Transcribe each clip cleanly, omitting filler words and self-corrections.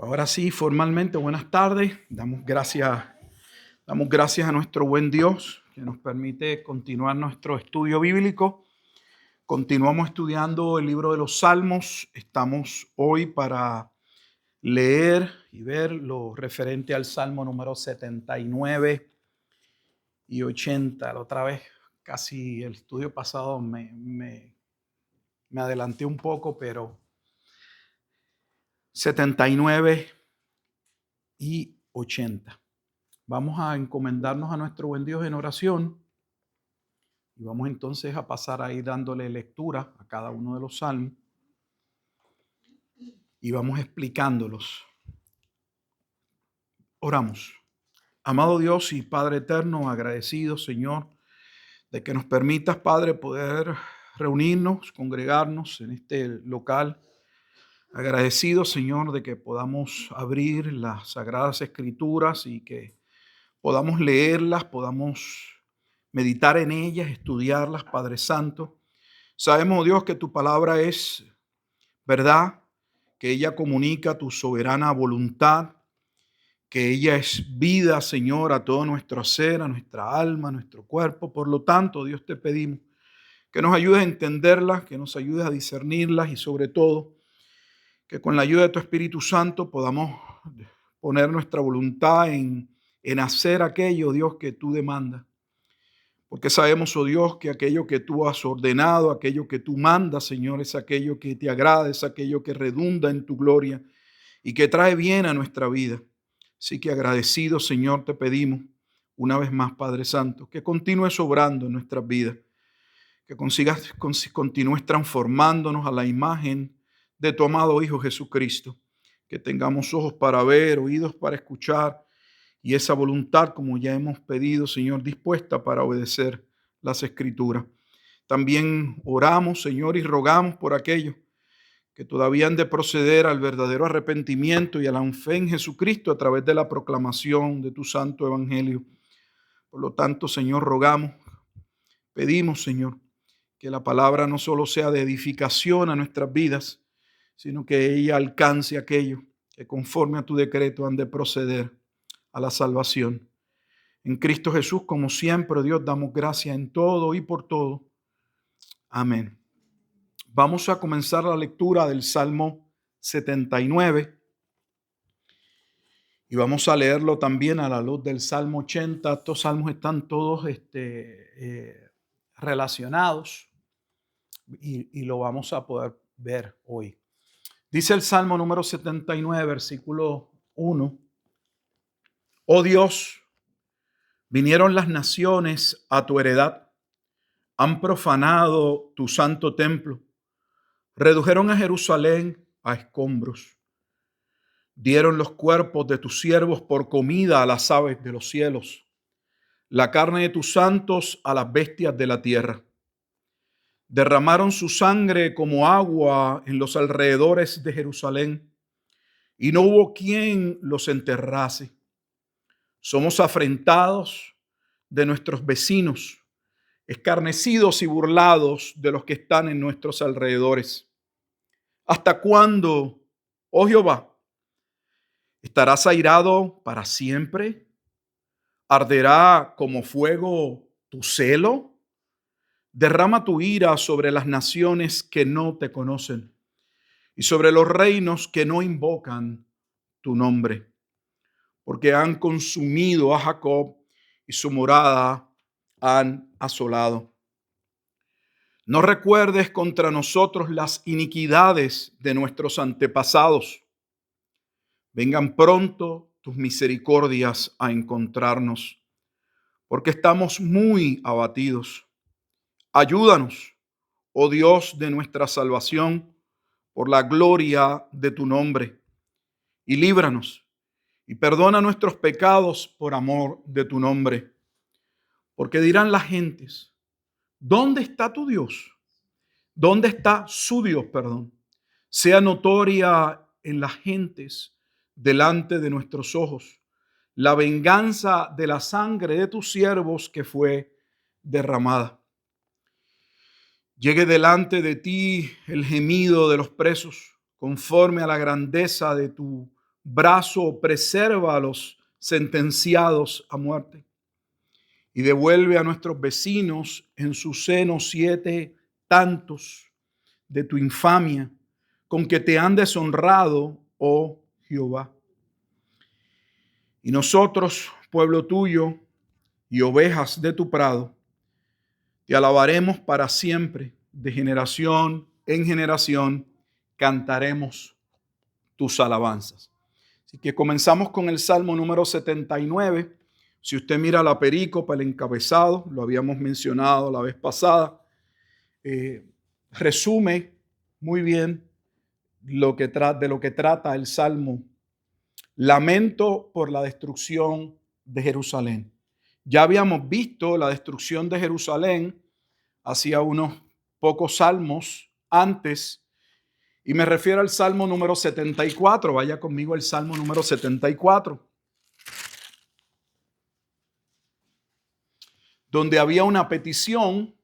Ahora sí, formalmente, buenas tardes. Damos gracias a nuestro buen Dios que nos permite continuar nuestro estudio bíblico. Continuamos estudiando el libro de los Salmos. Estamos hoy para leer y ver lo referente al Salmo número 79 y 80. La otra vez, casi el estudio pasado, me adelanté un poco, pero 79 y 80. Vamos a encomendarnos a nuestro buen Dios en oración y vamos entonces a pasar a ir dándole lectura a cada uno de los salmos y vamos explicándolos. Oramos. Amado Dios y Padre eterno, agradecido, Señor, de que nos permitas, Padre, poder reunirnos, congregarnos en este local. Agradecido, Señor, de que podamos abrir las Sagradas Escrituras y que podamos leerlas, podamos meditar en ellas, estudiarlas, Padre Santo. Sabemos, Dios, que tu palabra es verdad, que ella comunica tu soberana voluntad, que ella es vida, Señor, a todo nuestro ser, a nuestra alma, a nuestro cuerpo. Por lo tanto, Dios, te pedimos que nos ayudes a entenderlas, que nos ayudes a discernirlas y sobre todo, que con la ayuda de tu Espíritu Santo podamos poner nuestra voluntad en hacer aquello, Dios, que tú demandas. Porque sabemos, oh Dios, que aquello que tú has ordenado, aquello que tú mandas, Señor, es aquello que te agrada, es aquello que redunda en tu gloria y que trae bien a nuestra vida. Así que agradecido, Señor, te pedimos una vez más, Padre Santo, que continúes obrando en nuestras vidas, que continúes transformándonos a la imagen de tu amado Hijo Jesucristo, que tengamos ojos para ver, oídos para escuchar, y esa voluntad, como ya hemos pedido, Señor, dispuesta para obedecer las Escrituras. También oramos, Señor, y rogamos por aquellos que todavía han de proceder al verdadero arrepentimiento y a la fe en Jesucristo a través de la proclamación de tu santo evangelio. Por lo tanto, Señor, rogamos, pedimos, Señor, que la palabra no solo sea de edificación a nuestras vidas, sino que ella alcance aquello que conforme a tu decreto han de proceder a la salvación. En Cristo Jesús, como siempre, Dios, damos gracias en todo y por todo. Amén. Vamos a comenzar la lectura del Salmo 79 y vamos a leerlo también a la luz del Salmo 80. Estos salmos están todos relacionados y lo vamos a poder ver hoy. Dice el Salmo número 79, versículo 1. Oh Dios, vinieron las naciones a tu heredad, han profanado tu santo templo, redujeron a Jerusalén a escombros, dieron los cuerpos de tus siervos por comida a las aves de los cielos, la carne de tus santos a las bestias de la tierra. Derramaron su sangre como agua en los alrededores de Jerusalén, y no hubo quien los enterrase. Somos afrentados de nuestros vecinos, escarnecidos y burlados de los que están en nuestros alrededores. ¿Hasta cuándo, oh Jehová? ¿Estarás airado para siempre? ¿Arderá como fuego tu celo? Derrama tu ira sobre las naciones que no te conocen y sobre los reinos que no invocan tu nombre, porque han consumido a Jacob y su morada han asolado. No recuerdes contra nosotros las iniquidades de nuestros antepasados. Vengan pronto tus misericordias a encontrarnos, porque estamos muy abatidos. Ayúdanos, oh Dios de nuestra salvación, por la gloria de tu nombre, y líbranos, y perdona nuestros pecados por amor de tu nombre. Porque dirán las gentes, ¿dónde está tu Dios? ¿Dónde está su Dios, perdón? Sea notoria en las gentes delante de nuestros ojos la venganza de la sangre de tus siervos que fue derramada. Llegue delante de ti el gemido de los presos, conforme a la grandeza de tu brazo preserva a los sentenciados a muerte y devuelve a nuestros vecinos en su seno 7 tantos de tu infamia con que te han deshonrado, oh Jehová. Y nosotros, pueblo tuyo y ovejas de tu prado, te alabaremos para siempre, de generación en generación, cantaremos tus alabanzas. Así que comenzamos con el Salmo número 79. Si usted mira la perícopa, el encabezado, lo habíamos mencionado la vez pasada, resume muy bien de lo que trata el Salmo. Lamento por la destrucción de Jerusalén. Ya habíamos visto la destrucción de Jerusalén hacía unos pocos salmos antes, y me refiero al Salmo número 74. Vaya conmigo al Salmo número 74, donde había una petición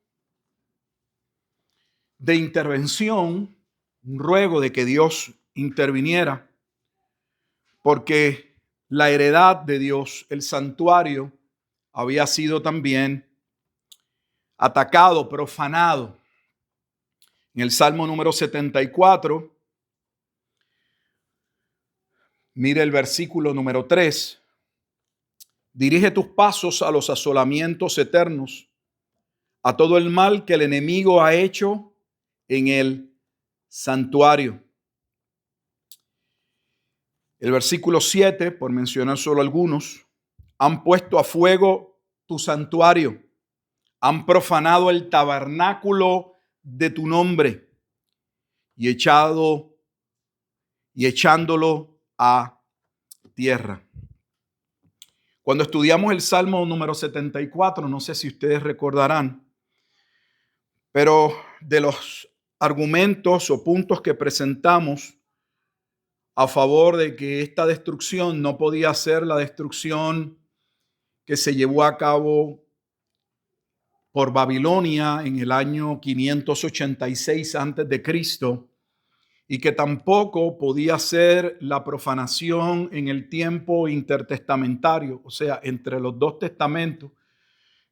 de intervención, un ruego de que Dios interviniera, porque la heredad de Dios, el santuario, había sido también atacado, profanado. En el Salmo número 74, mire el versículo número 3. Dirige tus pasos a los asolamientos eternos, a todo el mal que el enemigo ha hecho en el santuario. El versículo 7, por mencionar solo algunos, han puesto a fuego tu santuario, han profanado el tabernáculo de tu nombre y echándolo a tierra. Cuando estudiamos el Salmo número 74, no sé si ustedes recordarán, pero de los argumentos o puntos que presentamos a favor de que esta destrucción no podía ser la destrucción que se llevó a cabo por Babilonia en el año 586 a.C., y que tampoco podía ser la profanación en el tiempo intertestamentario, o sea, entre los dos testamentos,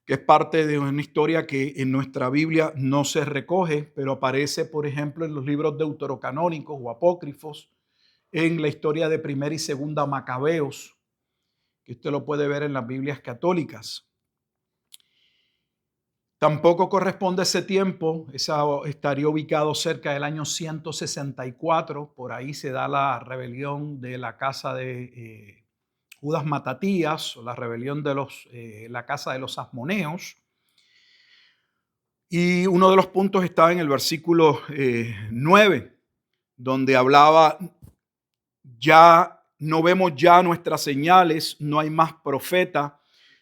que es parte de una historia que en nuestra Biblia no se recoge, pero aparece, por ejemplo, en los libros deuterocanónicos o apócrifos, en la historia de Primera y Segunda Macabeos, que usted lo puede ver en las Biblias católicas. Tampoco corresponde ese tiempo, estaría ubicado cerca del año 164, por ahí se da la rebelión de la casa de Judas Matatías, o la rebelión de la casa de los asmoneos. Y uno de los puntos estaba en el versículo 9, donde hablaba, ya no vemos ya nuestras señales, no hay más profeta,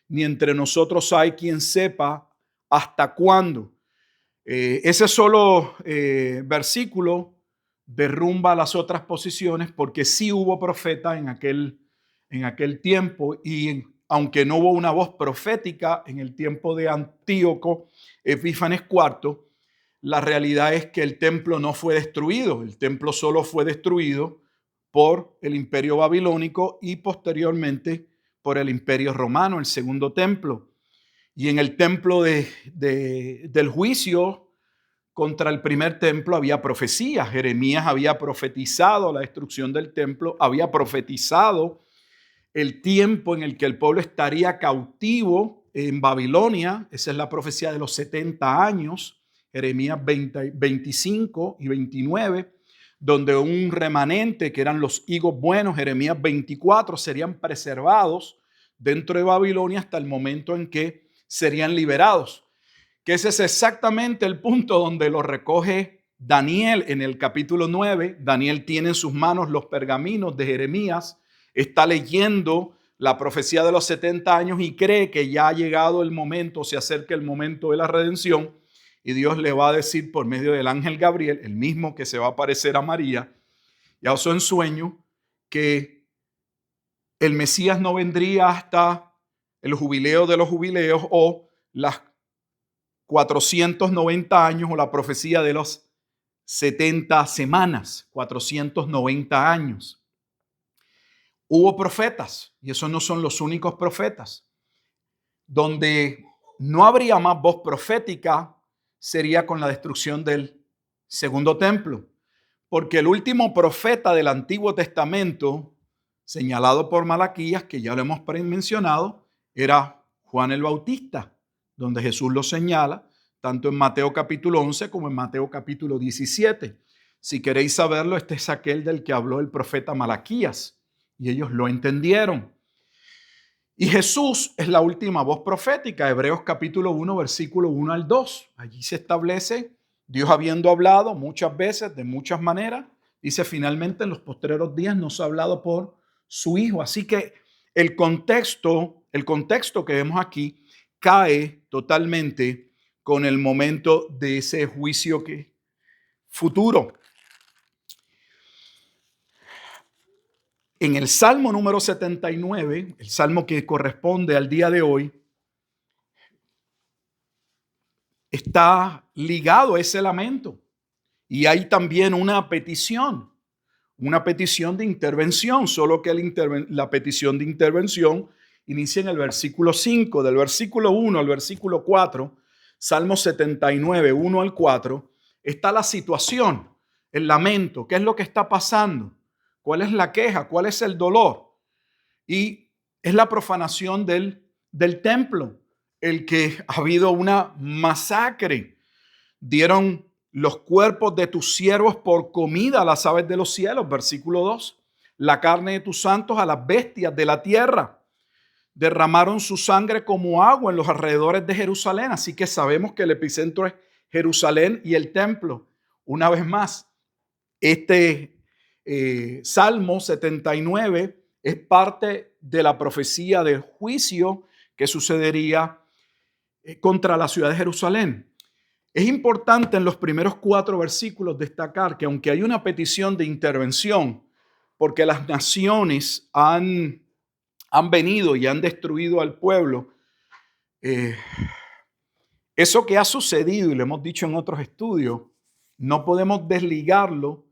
ni entre nosotros hay quien sepa hasta cuándo. Ese solo versículo derrumba las otras posiciones, porque sí hubo profeta en aquel tiempo, y aunque no hubo una voz profética en el tiempo de Antíoco Epífanes IV, la realidad es que el templo no fue destruido. El templo solo fue destruido por el imperio babilónico y posteriormente por el imperio romano, el segundo templo. Y en el templo del juicio contra el primer templo había profecías. Jeremías había profetizado la destrucción del templo, había profetizado el tiempo en el que el pueblo estaría cautivo en Babilonia. Esa es la profecía de los 70 años, Jeremías 25 y 29, donde un remanente, que eran los higos buenos, Jeremías 24, serían preservados dentro de Babilonia hasta el momento en que serían liberados. Que ese es exactamente el punto donde lo recoge Daniel en el capítulo 9. Daniel tiene en sus manos los pergaminos de Jeremías, está leyendo la profecía de los 70 años y cree que ya ha llegado el momento, se acerca el momento de la redención, y Dios le va a decir por medio del ángel Gabriel, el mismo que se va a aparecer a María, ya usó en sueño, que el Mesías no vendría hasta el jubileo de los jubileos, o las 490 años, o la profecía de los 70 semanas, 490 años. hubo profetas, y esos no son los únicos profetas. Donde no habría más voz profética sería con la destrucción del segundo templo, porque el último profeta del Antiguo Testamento, señalado por Malaquías, que ya lo hemos mencionado, era Juan el Bautista, donde Jesús lo señala, tanto en Mateo capítulo 11 como en Mateo capítulo 17. Si queréis saberlo, este es aquel del que habló el profeta Malaquías, y ellos lo entendieron. Y Jesús es la última voz profética, Hebreos capítulo 1, versículo 1 al 2. Allí se establece, Dios habiendo hablado muchas veces, de muchas maneras, dice finalmente en los postreros días nos ha hablado por su Hijo. Así que el contexto que vemos aquí cae totalmente con el momento de ese juicio futuro. En el Salmo número 79, el Salmo que corresponde al día de hoy, está ligado a ese lamento. Y hay también una petición de intervención, solo que la petición de intervención inicia en el versículo 5, del versículo 1 al versículo 4, Salmo 79, 1 al 4, está la situación, el lamento, qué es lo que está pasando, cuál es la queja, cuál es el dolor. Y es la profanación del templo, el que ha habido una masacre. Dieron los cuerpos de tus siervos por comida a las aves de los cielos, versículo 2. La carne de tus santos a las bestias de la tierra. Derramaron su sangre como agua en los alrededores de Jerusalén. Así que sabemos que el epicentro es Jerusalén y el templo. Una vez más, este Salmo 79 es parte de la profecía del juicio que sucedería contra la ciudad de Jerusalén. Es importante en los primeros 4 versículos destacar que aunque hay una petición de intervención, porque las naciones han venido y han destruido al pueblo, eso que ha sucedido, y lo hemos dicho en otros estudios, no podemos desligarlo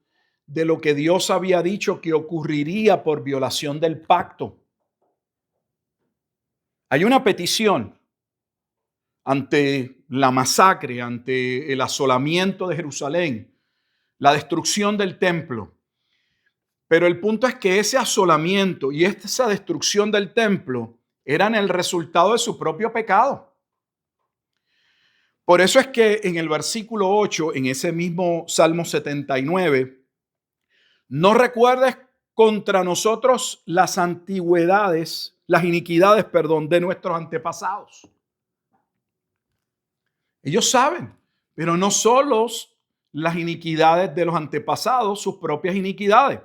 de lo que Dios había dicho que ocurriría por violación del pacto. Hay una petición ante la masacre, ante el asolamiento de Jerusalén, la destrucción del templo. Pero el punto es que ese asolamiento y esa destrucción del templo eran el resultado de su propio pecado. Por eso es que en el versículo 8, en ese mismo Salmo 79, no recuerdes contra nosotros las iniquidades, de nuestros antepasados. Ellos saben, pero no solo las iniquidades de los antepasados, sus propias iniquidades.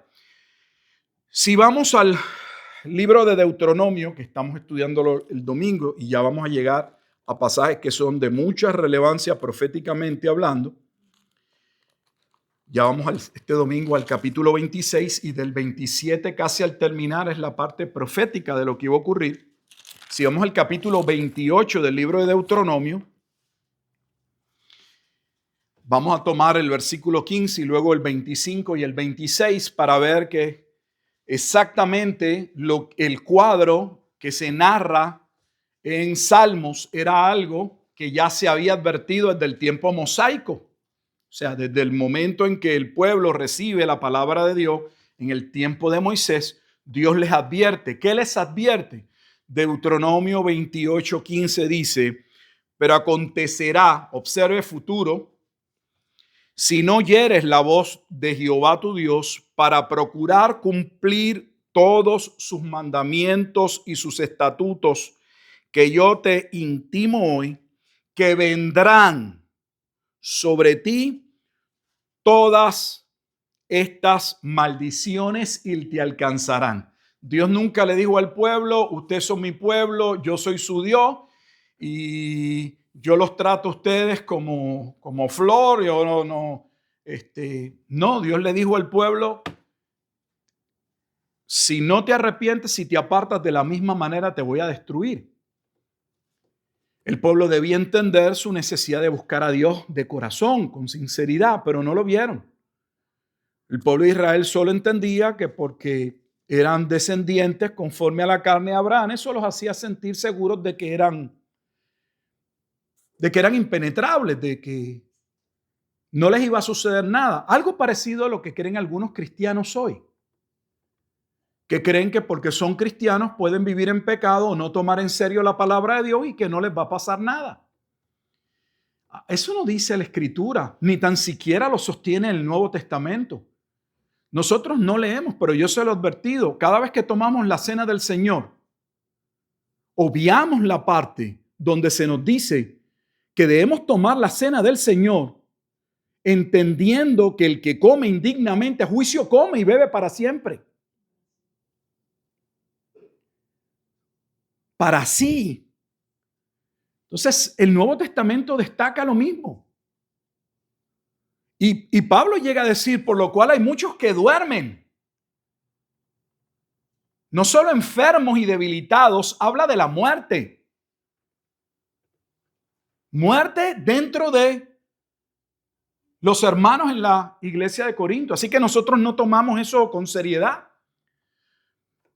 Si vamos al libro de Deuteronomio, que estamos estudiando el domingo, y ya vamos a llegar a pasajes que son de mucha relevancia proféticamente hablando, ya vamos este domingo al capítulo 26 y del 27 casi al terminar es la parte profética de lo que iba a ocurrir. Si vamos al capítulo 28 del libro de Deuteronomio, vamos a tomar el versículo 15 y luego el 25 y el 26 para ver que exactamente el cuadro que se narra en Salmos era algo que ya se había advertido desde el tiempo mosaico. O sea, desde el momento en que el pueblo recibe la palabra de Dios, en el tiempo de Moisés, Dios les advierte. ¿Qué les advierte? Deuteronomio 28:15 dice, pero acontecerá, observe futuro, si no oyeres la voz de Jehová tu Dios para procurar cumplir todos sus mandamientos y sus estatutos que yo te intimo hoy, que vendrán sobre ti todas estas maldiciones y te alcanzarán. Dios nunca le dijo al pueblo, ustedes son mi pueblo, yo soy su Dios y yo los trato a ustedes como flor. No, Dios le dijo al pueblo, si no te arrepientes, si te apartas de la misma manera, te voy a destruir. El pueblo debía entender su necesidad de buscar a Dios de corazón, con sinceridad, pero no lo vieron. El pueblo de Israel solo entendía que porque eran descendientes conforme a la carne de Abraham. Eso los hacía sentir seguros de que eran impenetrables, de que no les iba a suceder nada. Algo parecido a lo que creen algunos cristianos hoy, que creen que porque son cristianos pueden vivir en pecado o no tomar en serio la palabra de Dios y que no les va a pasar nada. Eso no dice la Escritura, ni tan siquiera lo sostiene el Nuevo Testamento. Nosotros no leemos, pero yo se lo he advertido, cada vez que tomamos la cena del Señor, obviamos la parte donde se nos dice que debemos tomar la cena del Señor entendiendo que el que come indignamente a juicio come y bebe para siempre. Para sí. Entonces, el Nuevo Testamento destaca lo mismo. Y Pablo llega a decir, por lo cual hay muchos que duermen. No solo enfermos y debilitados, habla de la muerte. Muerte dentro de los hermanos en la iglesia de Corinto. Así que nosotros no tomamos eso con seriedad.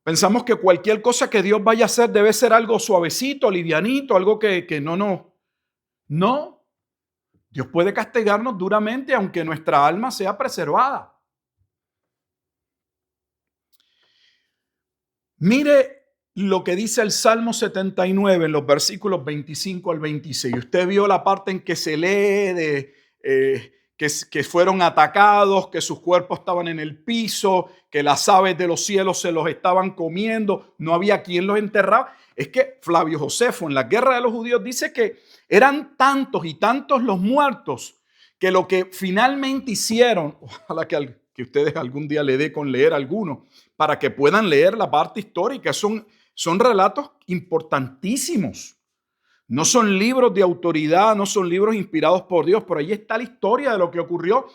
Pensamos que cualquier cosa que Dios vaya a hacer debe ser algo suavecito, livianito, algo que no. No. Dios puede castigarnos duramente aunque nuestra alma sea preservada. Mire lo que dice el Salmo 79 en los versículos 25 al 26. Usted vio la parte en que se lee de que fueron atacados, que sus cuerpos estaban en el piso, que las aves de los cielos se los estaban comiendo, no había quien los enterraba. Es que Flavio Josefo en la guerra de los judíos dice que eran tantos y tantos los muertos que lo que finalmente hicieron, ojalá que ustedes algún día le dé con leer alguno, para que puedan leer la parte histórica, son relatos importantísimos. No son libros de autoridad, no son libros inspirados por Dios, pero ahí está la historia de lo que ocurrió.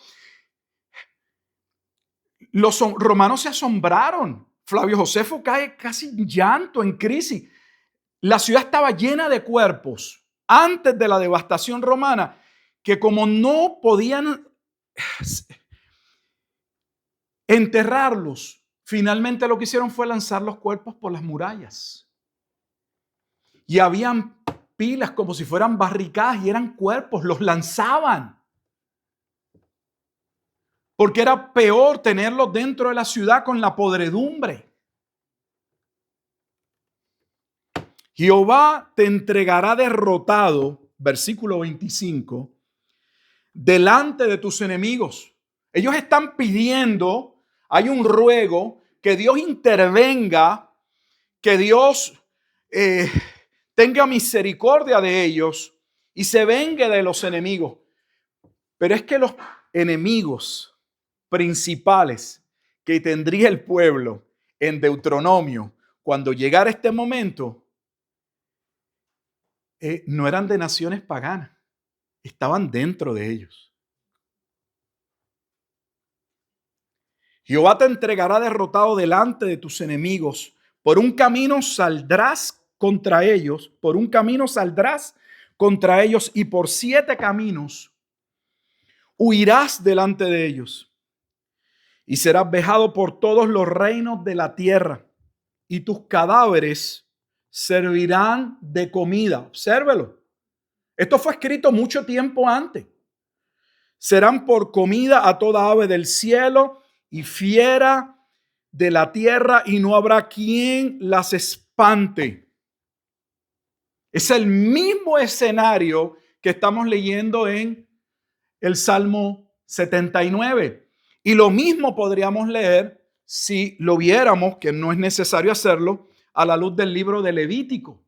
Los romanos se asombraron. Flavio Josefo cae casi en llanto, en crisis. La ciudad estaba llena de cuerpos antes de la devastación romana, que como no podían enterrarlos, finalmente lo que hicieron fue lanzar los cuerpos por las murallas. Y habían pilas como si fueran barricadas y eran cuerpos, los lanzaban. Porque era peor tenerlos dentro de la ciudad con la podredumbre. Jehová te entregará derrotado, versículo 25, delante de tus enemigos. Ellos están pidiendo, hay un ruego, que Dios intervenga, que Dios tenga misericordia de ellos y se vengue de los enemigos. Pero es que los enemigos principales que tendría el pueblo en Deuteronomio cuando llegara este momento no eran de naciones paganas, estaban dentro de ellos. Jehová te entregará derrotado delante de tus enemigos. Por un camino saldrás contra ellos, por un camino saldrás contra ellos y por 7 caminos huirás delante de ellos. Y serás vejado por todos los reinos de la tierra y tus cadáveres servirán de comida. Obsérvelo. Esto fue escrito mucho tiempo antes. Serán por comida a toda ave del cielo y fiera de la tierra y no habrá quien las espante. Es el mismo escenario que estamos leyendo en el Salmo 79. Y lo mismo podríamos leer si lo viéramos, que no es necesario hacerlo, a la luz del libro de Levítico.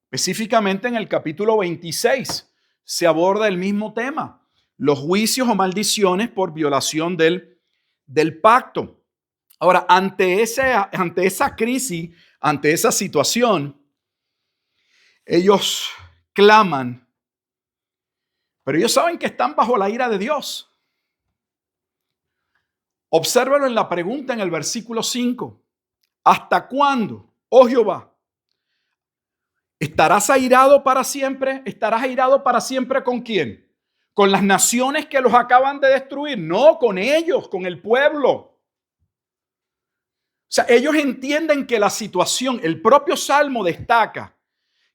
Específicamente en el capítulo 26 se aborda el mismo tema, los juicios o maldiciones por violación del pacto. Ahora, ante esa crisis, ante esa situación, ellos claman, pero ellos saben que están bajo la ira de Dios. Obsérvalo en la pregunta en el versículo 5. ¿Hasta cuándo, oh Jehová? ¿Estarás airado para siempre? ¿Estarás airado para siempre con quién? ¿Con las naciones que los acaban de destruir? No, con ellos, con el pueblo. O sea, ellos entienden que la situación, el propio Salmo destaca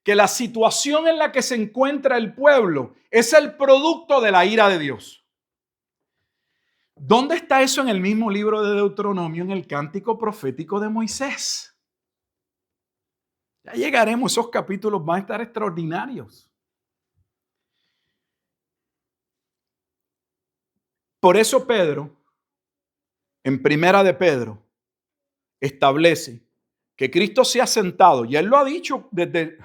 que la situación en la que se encuentra el pueblo es el producto de la ira de Dios. ¿Dónde está eso en el mismo libro de Deuteronomio, en el cántico profético de Moisés? Ya llegaremos, esos capítulos van a estar extraordinarios. Por eso Pedro, en Primera de Pedro, establece que Cristo se ha sentado, y él lo ha dicho desde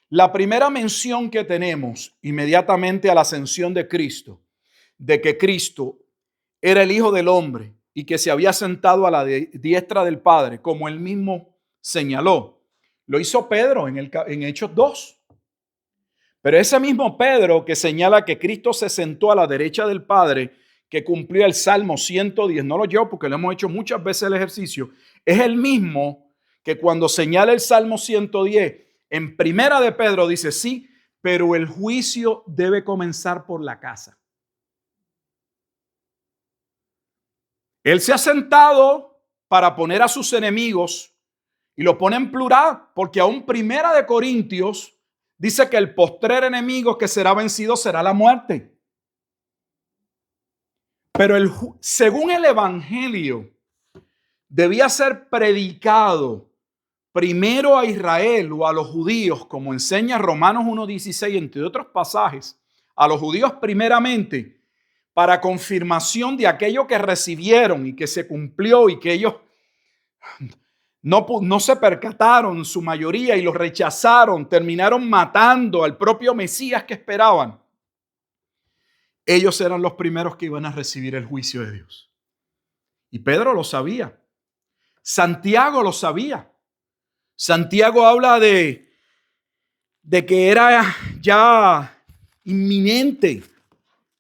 la primera mención que tenemos inmediatamente a la ascensión de Cristo, de que Cristo era el Hijo del Hombre y que se había sentado a la diestra del Padre, como él mismo señaló. Lo hizo Pedro en Hechos 2. Pero ese mismo Pedro que señala que Cristo se sentó a la derecha del Padre, que cumplió el Salmo 110, no lo llevo porque lo hemos hecho muchas veces el ejercicio, es el mismo que cuando señala el Salmo 110, en Primera de Pedro dice, sí, pero el juicio debe comenzar por la casa. Él se ha sentado para poner a sus enemigos, y lo pone en plural, porque aún Primera de Corintios dice que el postrer enemigo que será vencido será la muerte. Pero según el Evangelio, debía ser predicado primero a Israel o a los judíos, como enseña Romanos 1:16, entre otros pasajes, a los judíos primeramente, para confirmación de aquello que recibieron y que se cumplió y que ellos no se percataron, su mayoría, y los rechazaron, terminaron matando al propio Mesías que esperaban. Ellos eran los primeros que iban a recibir el juicio de Dios. Y Pedro lo sabía. Santiago lo sabía. Santiago habla de que era ya inminente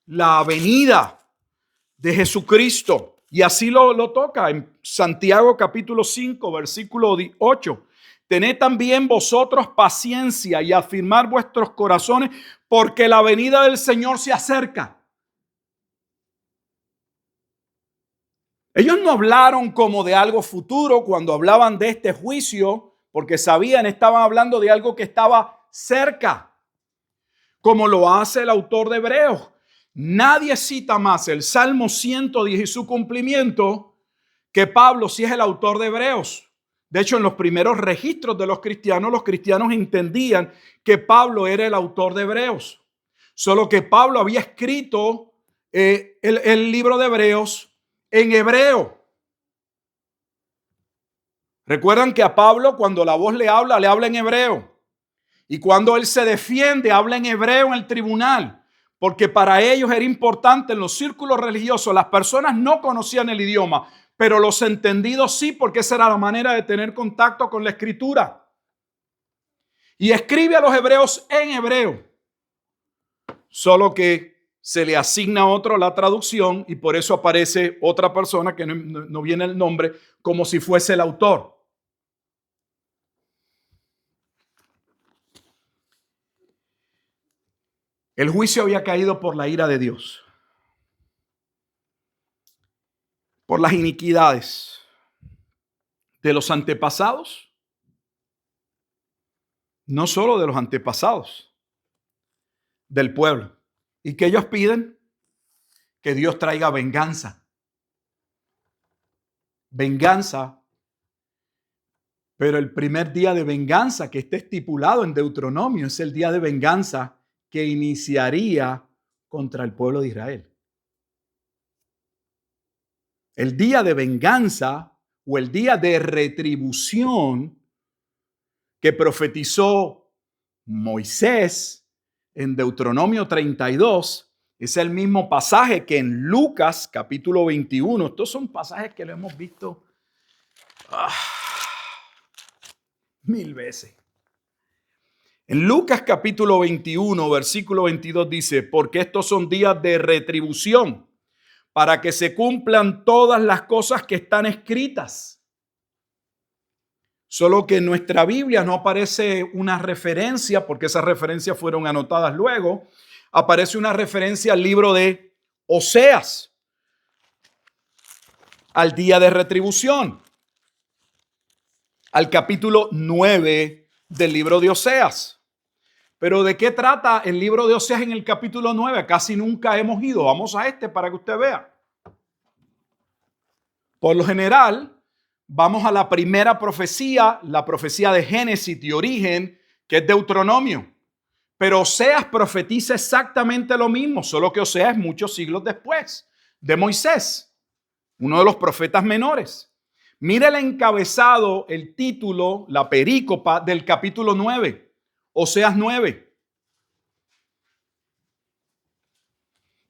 la venida de Jesucristo. Y así lo toca en Santiago capítulo 5, versículo 8. Tened también vosotros paciencia y afirmar vuestros corazones, porque la venida del Señor se acerca. Ellos no hablaron como de algo futuro cuando hablaban de este juicio, porque sabían, estaban hablando de algo que estaba cerca, como lo hace el autor de Hebreos. Nadie cita más el Salmo 110 y su cumplimiento que Pablo, si es el autor de Hebreos. De hecho, en los primeros registros de los cristianos entendían que Pablo era el autor de Hebreos. Solo que Pablo había escrito el libro de Hebreos en hebreo. Recuerdan que a Pablo, cuando la voz le habla en hebreo. Y cuando él se defiende, habla en hebreo en el tribunal. Porque para ellos era importante en los círculos religiosos. Las personas no conocían el idioma, pero los entendidos sí, porque esa era la manera de tener contacto con la escritura. Y escribe a los hebreos en hebreo. Solo que se le asigna a otro la traducción y por eso aparece otra persona que no viene el nombre, como si fuese el autor. El juicio había caído por la ira de Dios, por las iniquidades de los antepasados, no solo de los antepasados, del pueblo. ¿Y qué ellos piden? Que Dios traiga venganza. Venganza. Pero el primer día de venganza que está estipulado en Deuteronomio es el día de venganza que iniciaría contra el pueblo de Israel. El día de venganza o el día de retribución que profetizó Moisés en Deuteronomio 32 es el mismo pasaje que en Lucas capítulo 21. Estos son pasajes que lo hemos visto mil veces. En Lucas capítulo 21, versículo 22 dice, porque estos son días de retribución para que se cumplan todas las cosas que están escritas. Solo que en nuestra Biblia no aparece una referencia, porque esas referencias fueron anotadas luego. Aparece una referencia al libro de Oseas, al día de retribución. al capítulo 9 del libro de Oseas. Pero ¿de qué trata el libro de Oseas en el capítulo 9? Casi nunca hemos ido. Vamos a este para que usted vea. Por lo general, vamos a la primera profecía, la profecía de Génesis, de origen, que es Deuteronomio. Pero Oseas profetiza exactamente lo mismo, solo que Oseas es muchos siglos después de Moisés, uno de los profetas menores. Mire el encabezado, el título, la perícopa del capítulo 9, Oseas 9.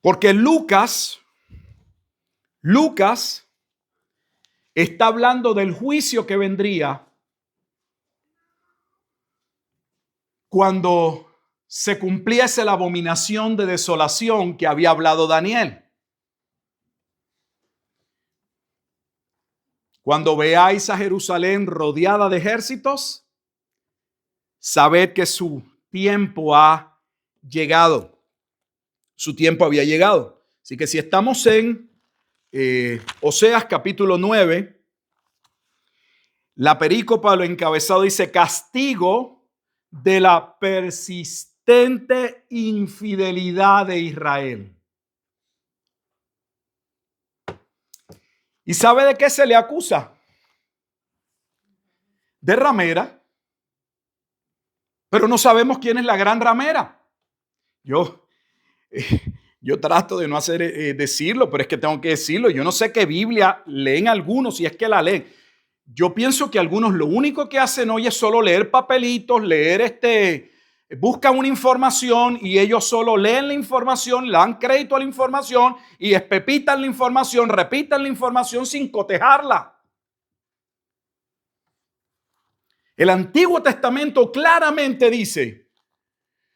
Porque Lucas está hablando del juicio que vendría cuando se cumpliese la abominación de desolación que había hablado Daniel. Cuando veáis a Jerusalén rodeada de ejércitos, sabed que su tiempo ha llegado. Su tiempo había llegado. Así que si estamos en Oseas capítulo 9, la perícopa, lo encabezado dice: castigo de la persistente infidelidad de Israel. ¿Y sabe de qué se le acusa? De ramera. Pero no sabemos quién es la gran ramera. Yo trato de no decirlo, pero es que tengo que decirlo. Yo no sé qué Biblia leen algunos, si es que la leen. Yo pienso que algunos lo único que hacen hoy es solo leer papelitos, buscan una información y ellos solo leen la información, le dan crédito a la información y espepitan la información, repitan la información sin cotejarla. El Antiguo Testamento claramente dice,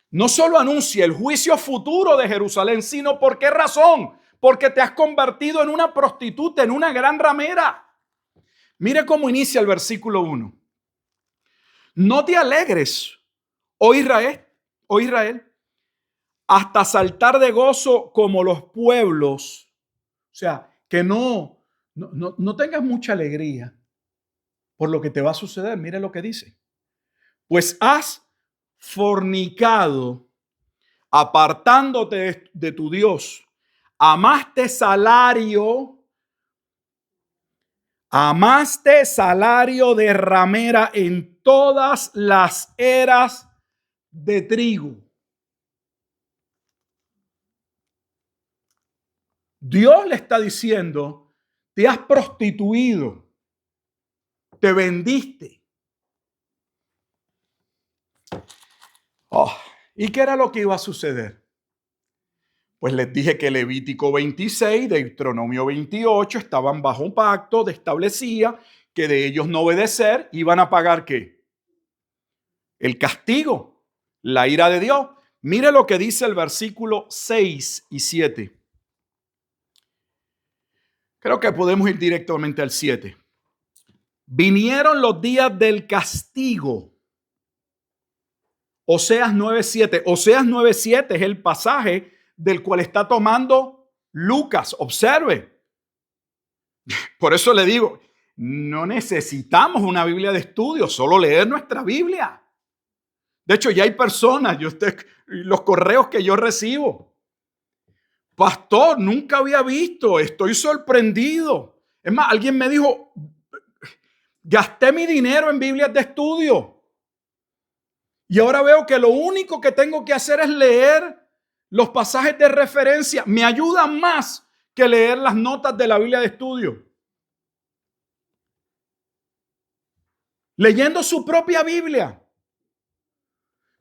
no solo anuncia el juicio futuro de Jerusalén, sino ¿por qué razón? Porque te has convertido en una prostituta, en una gran ramera. Mire cómo inicia el versículo 1. No te alegres, oh Israel, hasta saltar de gozo como los pueblos. O sea, que no tengas mucha alegría por lo que te va a suceder. Mire lo que dice. Pues has fornicado, apartándote de tu Dios. Amaste salario de ramera en todas las eras de trigo. Dios le está diciendo, te has prostituido, te vendiste. ¿Y qué era lo que iba a suceder? Pues les dije que Levítico 26, Deuteronomio 28 estaban bajo un pacto, establecía que de ellos no obedecer iban a pagar ¿qué? El castigo, la ira de Dios. Mire lo que dice el versículo 6 y 7. Creo que podemos ir directamente al 7. Vinieron los días del castigo. Oseas 9:7. Oseas 9:7 es el pasaje del cual está tomando Lucas. Observe. Por eso le digo, no necesitamos una Biblia de estudio, solo leer nuestra Biblia. De hecho, ya hay personas, los correos que yo recibo. Pastor, nunca había visto, estoy sorprendido. Es más, alguien me dijo, gasté mi dinero en Biblias de estudio. Y ahora veo que lo único que tengo que hacer es leer los pasajes de referencia. Me ayudan más que leer las notas de la Biblia de estudio. Leyendo su propia Biblia.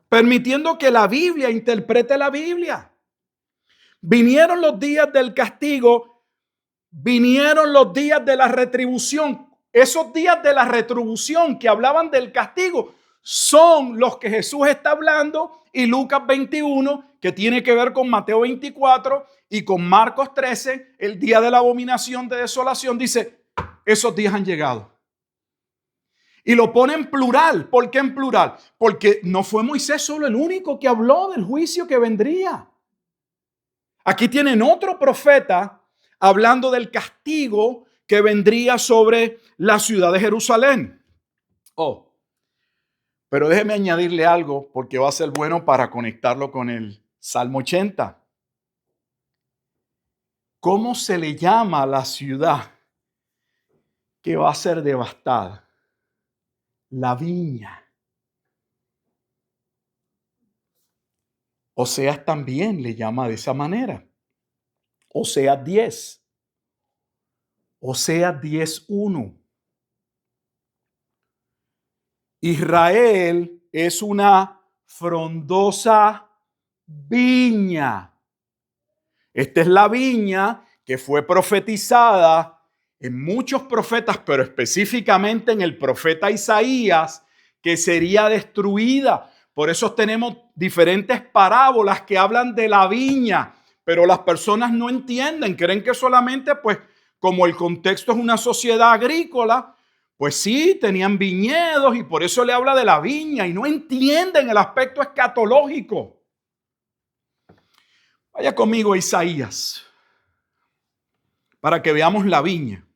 Permitiendo que la Biblia interprete la Biblia. Vinieron los días del castigo. Vinieron los días de la retribución. Esos días de la retribución que hablaban del castigo son los que Jesús está hablando y Lucas 21, que tiene que ver con Mateo 24 y con Marcos 13, el día de la abominación de desolación, dice, esos días han llegado. Y lo pone en plural. ¿Por qué en plural? Porque no fue Moisés solo el único que habló del juicio que vendría. Aquí tienen otro profeta hablando del castigo que vendría sobre la ciudad de Jerusalén. Oh, pero déjeme añadirle algo porque va a ser bueno para conectarlo con el Salmo 80. ¿Cómo se le llama a la ciudad que va a ser devastada? La viña. Oseas también le llama de esa manera. Oseas 10. Oseas 10:1. Israel es una frondosa viña. Esta es la viña que fue profetizada en muchos profetas, pero específicamente en el profeta Isaías, que sería destruida. Por eso tenemos diferentes parábolas que hablan de la viña, pero las personas no entienden, creen que solamente, pues, como el contexto es una sociedad agrícola, pues sí, tenían viñedos y por eso le habla de la viña y no entienden el aspecto escatológico. Vaya conmigo a Isaías para que veamos la viña.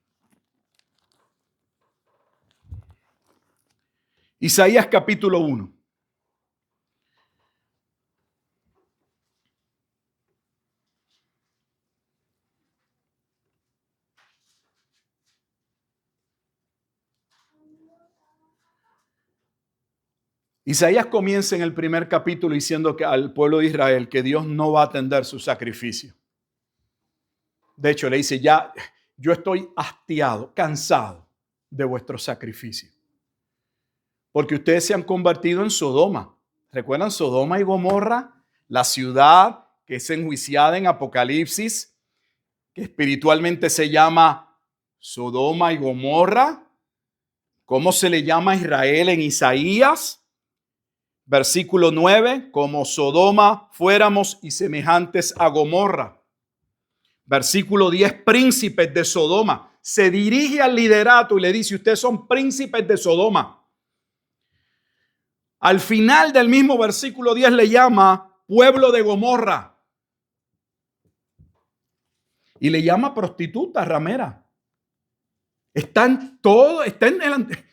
Isaías capítulo 1. Isaías comienza en el primer capítulo diciendo que al pueblo de Israel que Dios no va a atender su sacrificio. De hecho, le dice, ya, yo estoy hastiado, cansado de vuestro sacrificio. Porque ustedes se han convertido en Sodoma. ¿Recuerdan Sodoma y Gomorra? La ciudad que es enjuiciada en Apocalipsis, que espiritualmente se llama Sodoma y Gomorra. ¿Cómo se le llama a Israel en Isaías? Versículo 9, como Sodoma fuéramos y semejantes a Gomorra. Versículo 10, príncipes de Sodoma. Se dirige al liderato y le dice, ustedes son príncipes de Sodoma. Al final del mismo versículo 10 le llama pueblo de Gomorra. Y le llama prostituta, ramera. Están todos, están delante.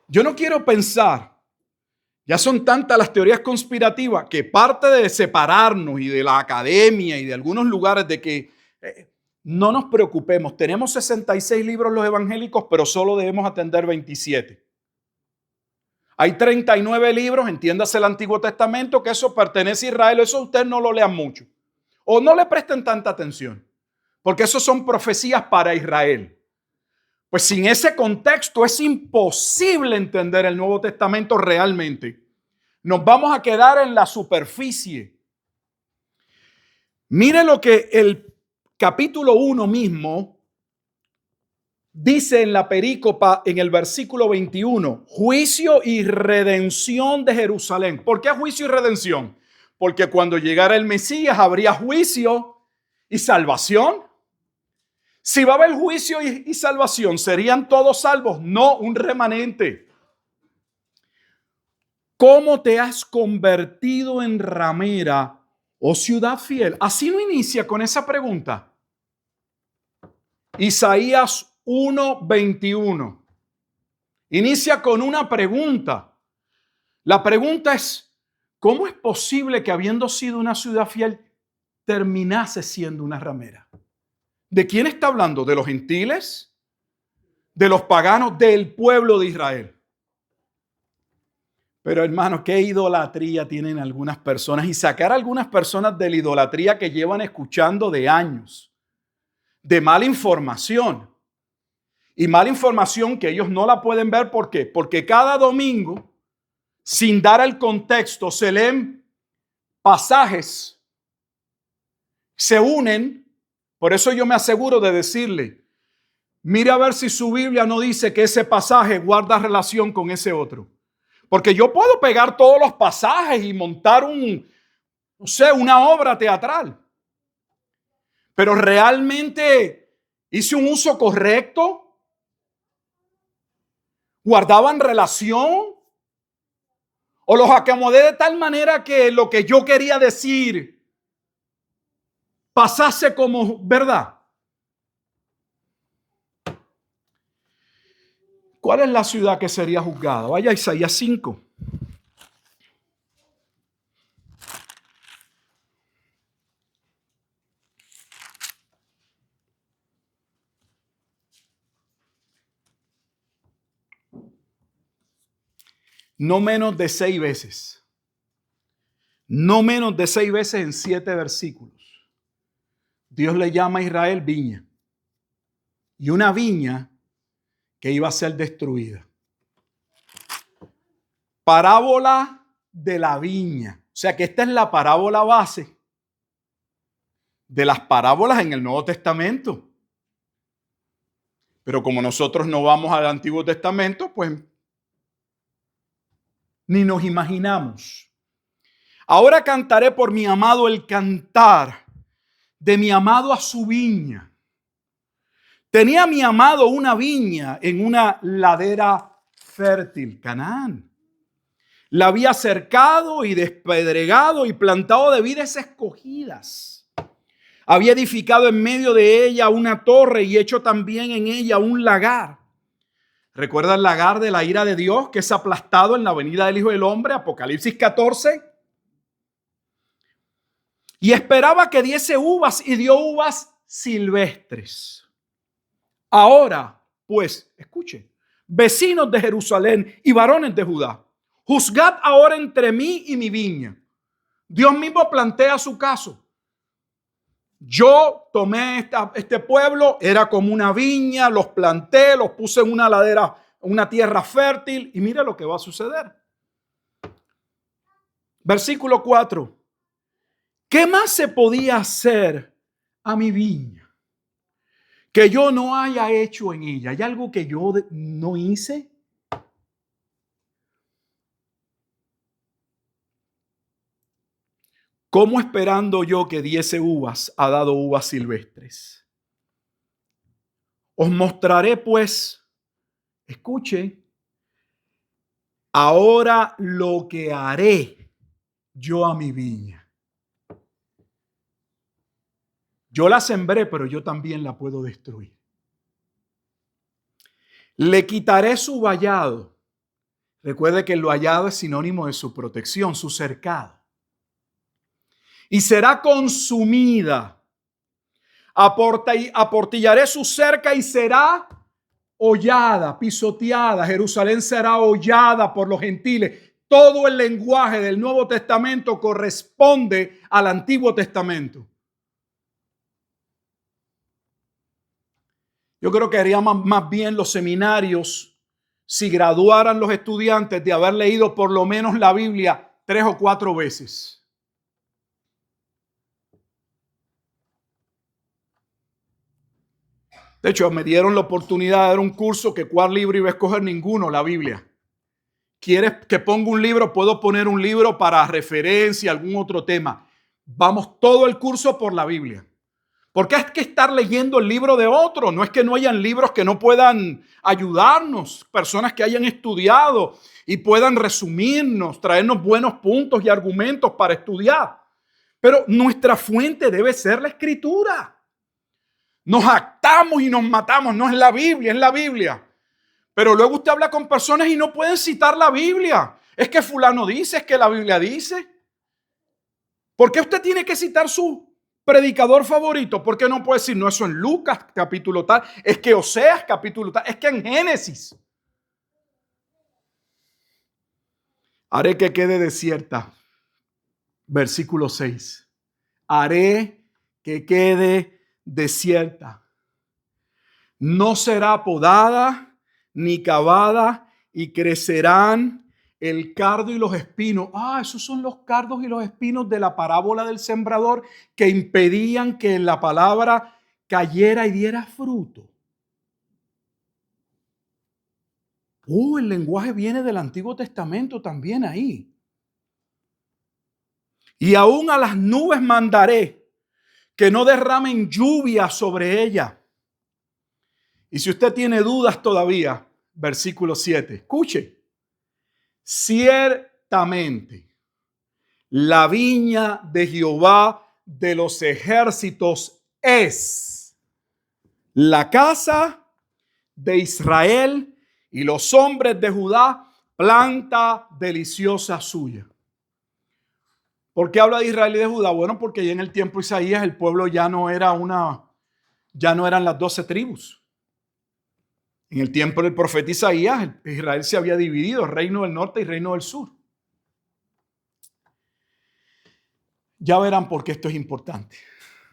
Yo no quiero pensar, ya son tantas las teorías conspirativas que parte de separarnos y de la academia y de algunos lugares de que no nos preocupemos. Tenemos 66 libros los evangélicos, pero solo debemos atender 27. Hay 39 libros, entiéndase el Antiguo Testamento, que eso pertenece a Israel. Eso ustedes no lo lean mucho. O no le presten tanta atención, porque eso son profecías para Israel. Pues sin ese contexto es imposible entender el Nuevo Testamento realmente. Nos vamos a quedar en la superficie. Mire lo que el capítulo 1 mismo dice en la perícopa en el versículo 21, juicio y redención de Jerusalén. ¿Por qué juicio y redención? Porque cuando llegara el Mesías habría juicio y salvación. Si va a haber juicio y salvación, ¿serían todos salvos? No, un remanente. ¿Cómo te has convertido en ramera, oh ciudad fiel? Así no inicia con esa pregunta. Isaías 1:21. Inicia con una pregunta. La pregunta es, ¿cómo es posible que habiendo sido una ciudad fiel, terminase siendo una ramera? ¿De quién está hablando? ¿De los gentiles? ¿De los paganos? ¿Del pueblo de Israel? Pero hermano, qué idolatría tienen algunas personas y sacar a algunas personas de la idolatría que llevan escuchando de años, de mala información. Y mala información que ellos no la pueden ver. ¿Por qué? Porque cada domingo, sin dar el contexto, se leen pasajes, se unen. Por eso yo me aseguro de decirle, mire a ver si su Biblia no dice que ese pasaje guarda relación con ese otro. Porque yo puedo pegar todos los pasajes y montar una obra teatral. Pero realmente hice un uso correcto. ¿Guardaban relación? ¿O los acomodé de tal manera que lo que yo quería decir pasase como verdad? ¿Cuál es la ciudad que sería juzgada? Vaya a Isaías 5. No menos de 6 veces. No menos de 6 veces en 7 versículos. Dios le llama a Israel viña. Y una viña que iba a ser destruida. Parábola de la viña. O sea que esta es la parábola base de las parábolas en el Nuevo Testamento. Pero como nosotros no vamos al Antiguo Testamento, pues ni nos imaginamos. Ahora cantaré por mi amado el cantar de mi amado a su viña. Tenía mi amado una viña en una ladera fértil, Canaán. La había cercado y despedregado y plantado de vides escogidas. Había edificado en medio de ella una torre y hecho también en ella un lagar. ¿Recuerda el lagar de la ira de Dios que es aplastado en la venida del Hijo del Hombre? Apocalipsis 14. Y esperaba que diese uvas y dio uvas silvestres. Ahora, pues, escuche, vecinos de Jerusalén y varones de Judá, juzgad ahora entre mí y mi viña. Dios mismo plantea su caso. Yo tomé este pueblo, era como una viña, los planté, los puse en una ladera, una tierra fértil, y mira lo que va a suceder. Versículo 4. ¿Qué más se podía hacer a mi viña que yo no haya hecho en ella? ¿Hay algo que yo no hice? ¿Cómo esperando yo que diese uvas ha dado uvas silvestres? Os mostraré pues, escuche, ahora lo que haré yo a mi viña. Yo la sembré, pero yo también la puedo destruir. Le quitaré su vallado. Recuerde que el vallado es sinónimo de su protección, su cercado. Y será consumida. Aportillaré su cerca y será hollada, pisoteada. Jerusalén será hollada por los gentiles. Todo el lenguaje del Nuevo Testamento corresponde al Antiguo Testamento. Yo creo que harían más bien los seminarios si graduaran los estudiantes de haber leído por lo menos la Biblia 3 o 4 veces. De hecho, me dieron la oportunidad de dar un curso que cuál libro iba a escoger, ninguno, la Biblia. ¿Quieres que ponga un libro? Puedo poner un libro para referencia, algún otro tema. Vamos todo el curso por la Biblia. Porque es que estar leyendo el libro de otro. No es que no hayan libros que no puedan ayudarnos, personas que hayan estudiado y puedan resumirnos, traernos buenos puntos y argumentos para estudiar. Pero nuestra fuente debe ser la Escritura. Nos jactamos y nos matamos. No es la Biblia, es la Biblia. Pero luego usted habla con personas y no pueden citar la Biblia. Es que fulano dice, es que la Biblia dice. ¿Por qué usted tiene que citar su predicador favorito? ¿Por qué no puede decir, no, eso en Lucas capítulo tal? Es que Oseas capítulo tal. Es que en Génesis. Haré que quede desierta. Versículo 6. Haré que quede desierta. No será podada ni cavada y crecerán el cardo y los espinos. Esos son los cardos y los espinos de la parábola del sembrador que impedían que la palabra cayera y diera fruto. El lenguaje viene del Antiguo Testamento también ahí. Y aún a las nubes mandaré que no derramen lluvia sobre ella. Y si usted tiene dudas todavía, versículo 7, escuche. Ciertamente, la viña de Jehová de los ejércitos es la casa de Israel y los hombres de Judá, planta deliciosa suya. ¿Por qué habla de Israel y de Judá? Bueno, porque ya en el tiempo de Isaías el pueblo ya no eran las 12 tribus. En el tiempo del profeta Isaías, Israel se había dividido, reino del norte y reino del sur. Ya verán por qué esto es importante.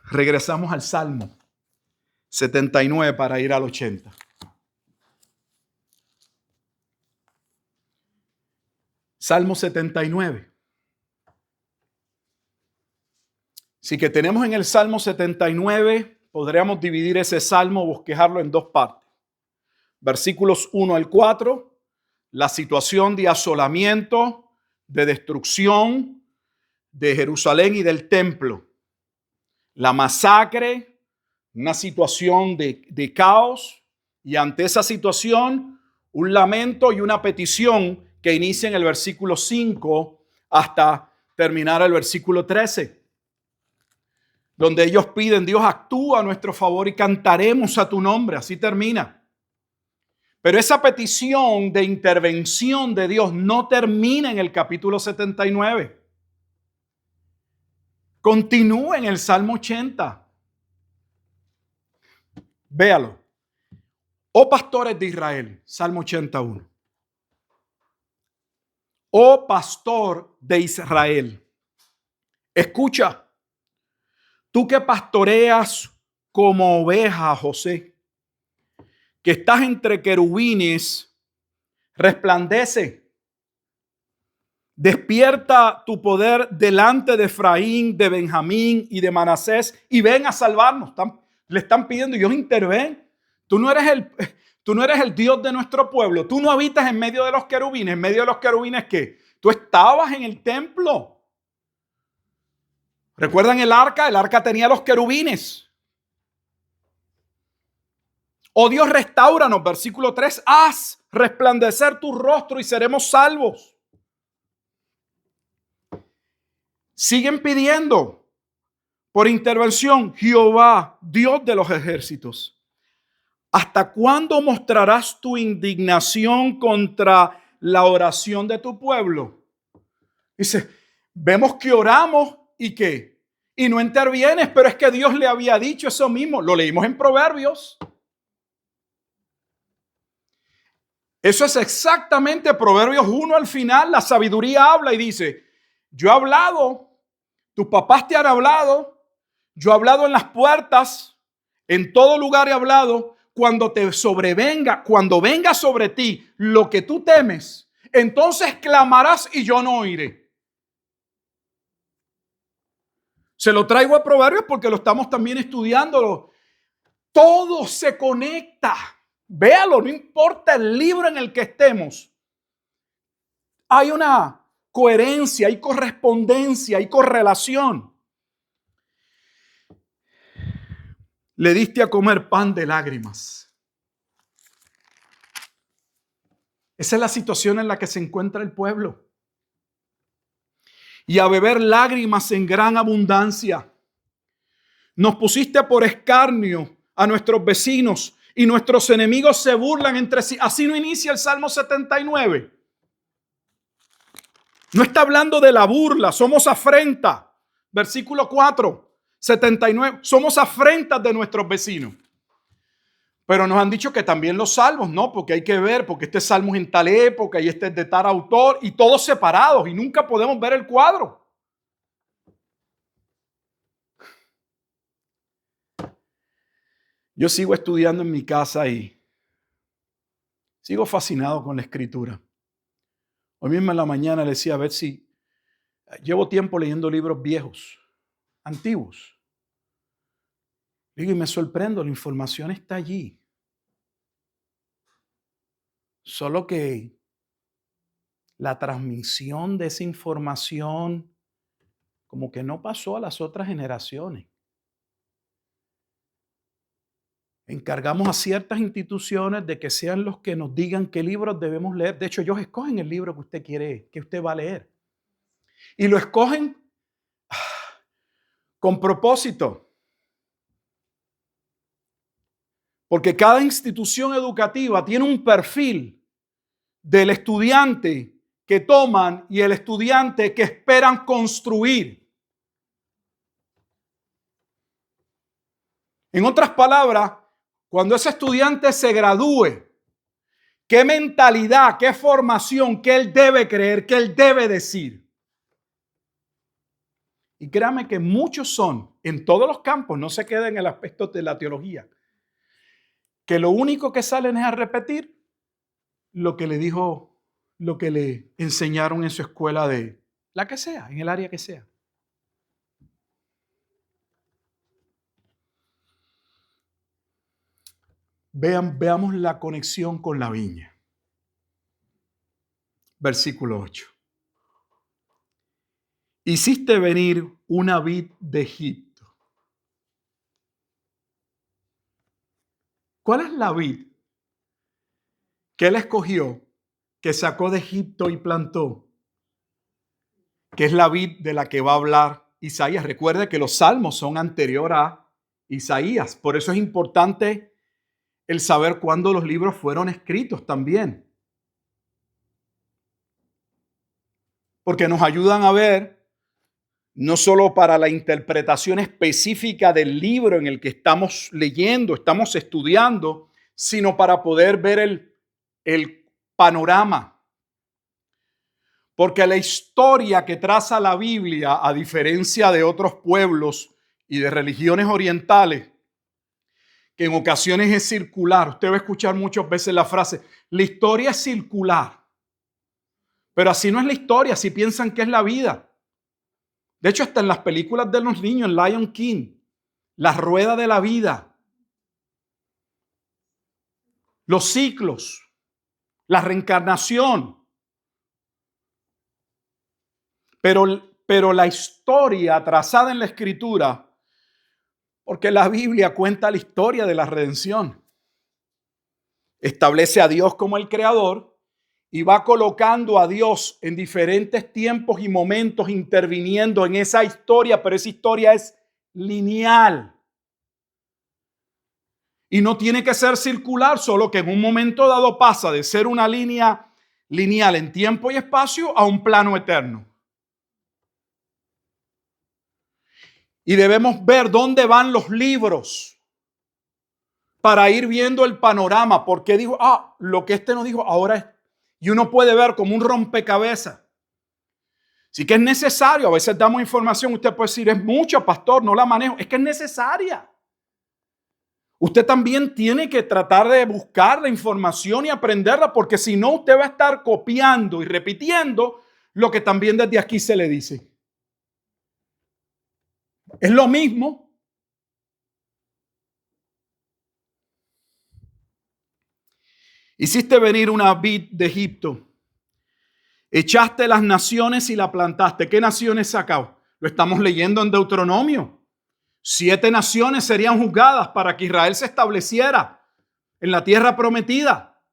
Regresamos al Salmo 79 para ir al 80. Salmo 79. Así que tenemos en el Salmo 79, podríamos dividir ese salmo, bosquejarlo en dos partes. Versículos 1 al 4, la situación de asolamiento, de destrucción de Jerusalén y del templo. La masacre, una situación de caos, y ante esa situación, un lamento y una petición que inicia en el versículo 5 hasta terminar el versículo 13. Donde ellos piden, Dios, actúa a nuestro favor y cantaremos a tu nombre. Así termina. Pero esa petición de intervención de Dios no termina en el capítulo 79. Continúa en el Salmo 80. Véalo. Oh pastores de Israel, Salmo 81. Oh pastor de Israel, escucha. Tú que pastoreas como oveja, José, que estás entre querubines, resplandece. Despierta tu poder delante de Efraín, de Benjamín y de Manasés y ven a salvarnos. Le están pidiendo, Dios, interven. Tú no eres el Dios de nuestro pueblo. Tú no habitas en medio de los querubines. ¿En medio de los querubines qué? Tú estabas en el templo. ¿Recuerdan el arca? El arca tenía los querubines. Oh Dios, restáuranos, versículo 3. Haz resplandecer tu rostro y seremos salvos. Siguen pidiendo por intervención, Jehová, Dios de los ejércitos. ¿Hasta cuándo mostrarás tu indignación contra la oración de tu pueblo? Dice, vemos que oramos y ¿qué? Y no intervienes, pero es que Dios le había dicho eso mismo. Lo leímos en Proverbios. Eso es exactamente Proverbios 1 al final. La sabiduría habla y dice, yo he hablado, tus papás te han hablado, yo he hablado en las puertas, en todo lugar he hablado. Cuando te sobrevenga, cuando venga sobre ti lo que tú temes, entonces clamarás y yo no oiré. Se lo traigo a Proverbios porque lo estamos también estudiando. Todo se conecta. Véalo, no importa el libro en el que estemos. Hay una coherencia, hay correspondencia, hay correlación. Le diste a comer pan de lágrimas. Esa es la situación en la que se encuentra el pueblo. Y a beber lágrimas en gran abundancia. Nos pusiste por escarnio a nuestros vecinos y nuestros enemigos se burlan entre sí. Así no inicia el Salmo 79. No está hablando de la burla, somos afrenta. Versículo 4, 79, somos afrentas de nuestros vecinos. Pero nos han dicho que también los salmos, ¿no? Porque hay que ver, porque este salmo es en tal época y este es de tal autor y todos separados y nunca podemos ver el cuadro. Yo sigo estudiando en mi casa y sigo fascinado con la escritura. Hoy mismo en la mañana le decía, a ver si llevo tiempo leyendo libros viejos, antiguos. Digo, y me sorprendo, la información está allí. Solo que la transmisión de esa información como que no pasó a las otras generaciones. Encargamos a ciertas instituciones de que sean los que nos digan qué libros debemos leer. De hecho, ellos escogen el libro que usted quiere, que usted va a leer. Y lo escogen con propósito. Porque cada institución educativa tiene un perfil del estudiante que toman y el estudiante que esperan construir. En otras palabras, cuando ese estudiante se gradúe, ¿qué mentalidad, qué formación, qué él debe creer, qué él debe decir? Y créame que muchos son, en todos los campos, no se queda en el aspecto de la teología, que lo único que salen es a repetir lo que le dijo, lo que le enseñaron en su escuela de la que sea, en el área que sea. Veamos la conexión con la viña. Versículo 8. Hiciste venir una vid de Egipto. ¿Cuál es la vid que él escogió, que sacó de Egipto y plantó? Que es la vid de la que va a hablar Isaías. Recuerde que los salmos son anterior a Isaías. Por eso es importante el saber cuándo los libros fueron escritos también. Porque nos ayudan a ver, no solo para la interpretación específica del libro en el que estamos leyendo, estamos estudiando, sino para poder ver el panorama. Porque la historia que traza la Biblia, a diferencia de otros pueblos y de religiones orientales, que en ocasiones es circular. Usted va a escuchar muchas veces la frase, la historia es circular. Pero así no es la historia, si piensan que es la vida. De hecho, hasta en las películas de los niños, en Lion King, la rueda de la vida, los ciclos, la reencarnación. Pero la historia trazada en la Escritura, porque la Biblia cuenta la historia de la redención. Establece a Dios como el creador y va colocando a Dios en diferentes tiempos y momentos interviniendo en esa historia, pero esa historia es lineal. Y no tiene que ser circular, solo que en un momento dado pasa de ser una línea lineal en tiempo y espacio a un plano eterno. Y debemos ver dónde van los libros para ir viendo el panorama. Porque dijo, lo que este nos dijo ahora es. Y uno puede ver como un rompecabezas. Sí que es necesario. A veces damos información. Usted puede decir, es mucho, pastor, no la manejo. Es que es necesaria. Usted también tiene que tratar de buscar la información y aprenderla. Porque si no, usted va a estar copiando y repitiendo lo que también desde aquí se le dice. Es lo mismo. Hiciste venir una vid de Egipto. Echaste las naciones y la plantaste. ¿Qué naciones sacó? Lo estamos leyendo en Deuteronomio. 7 naciones serían juzgadas para que Israel se estableciera en la tierra prometida.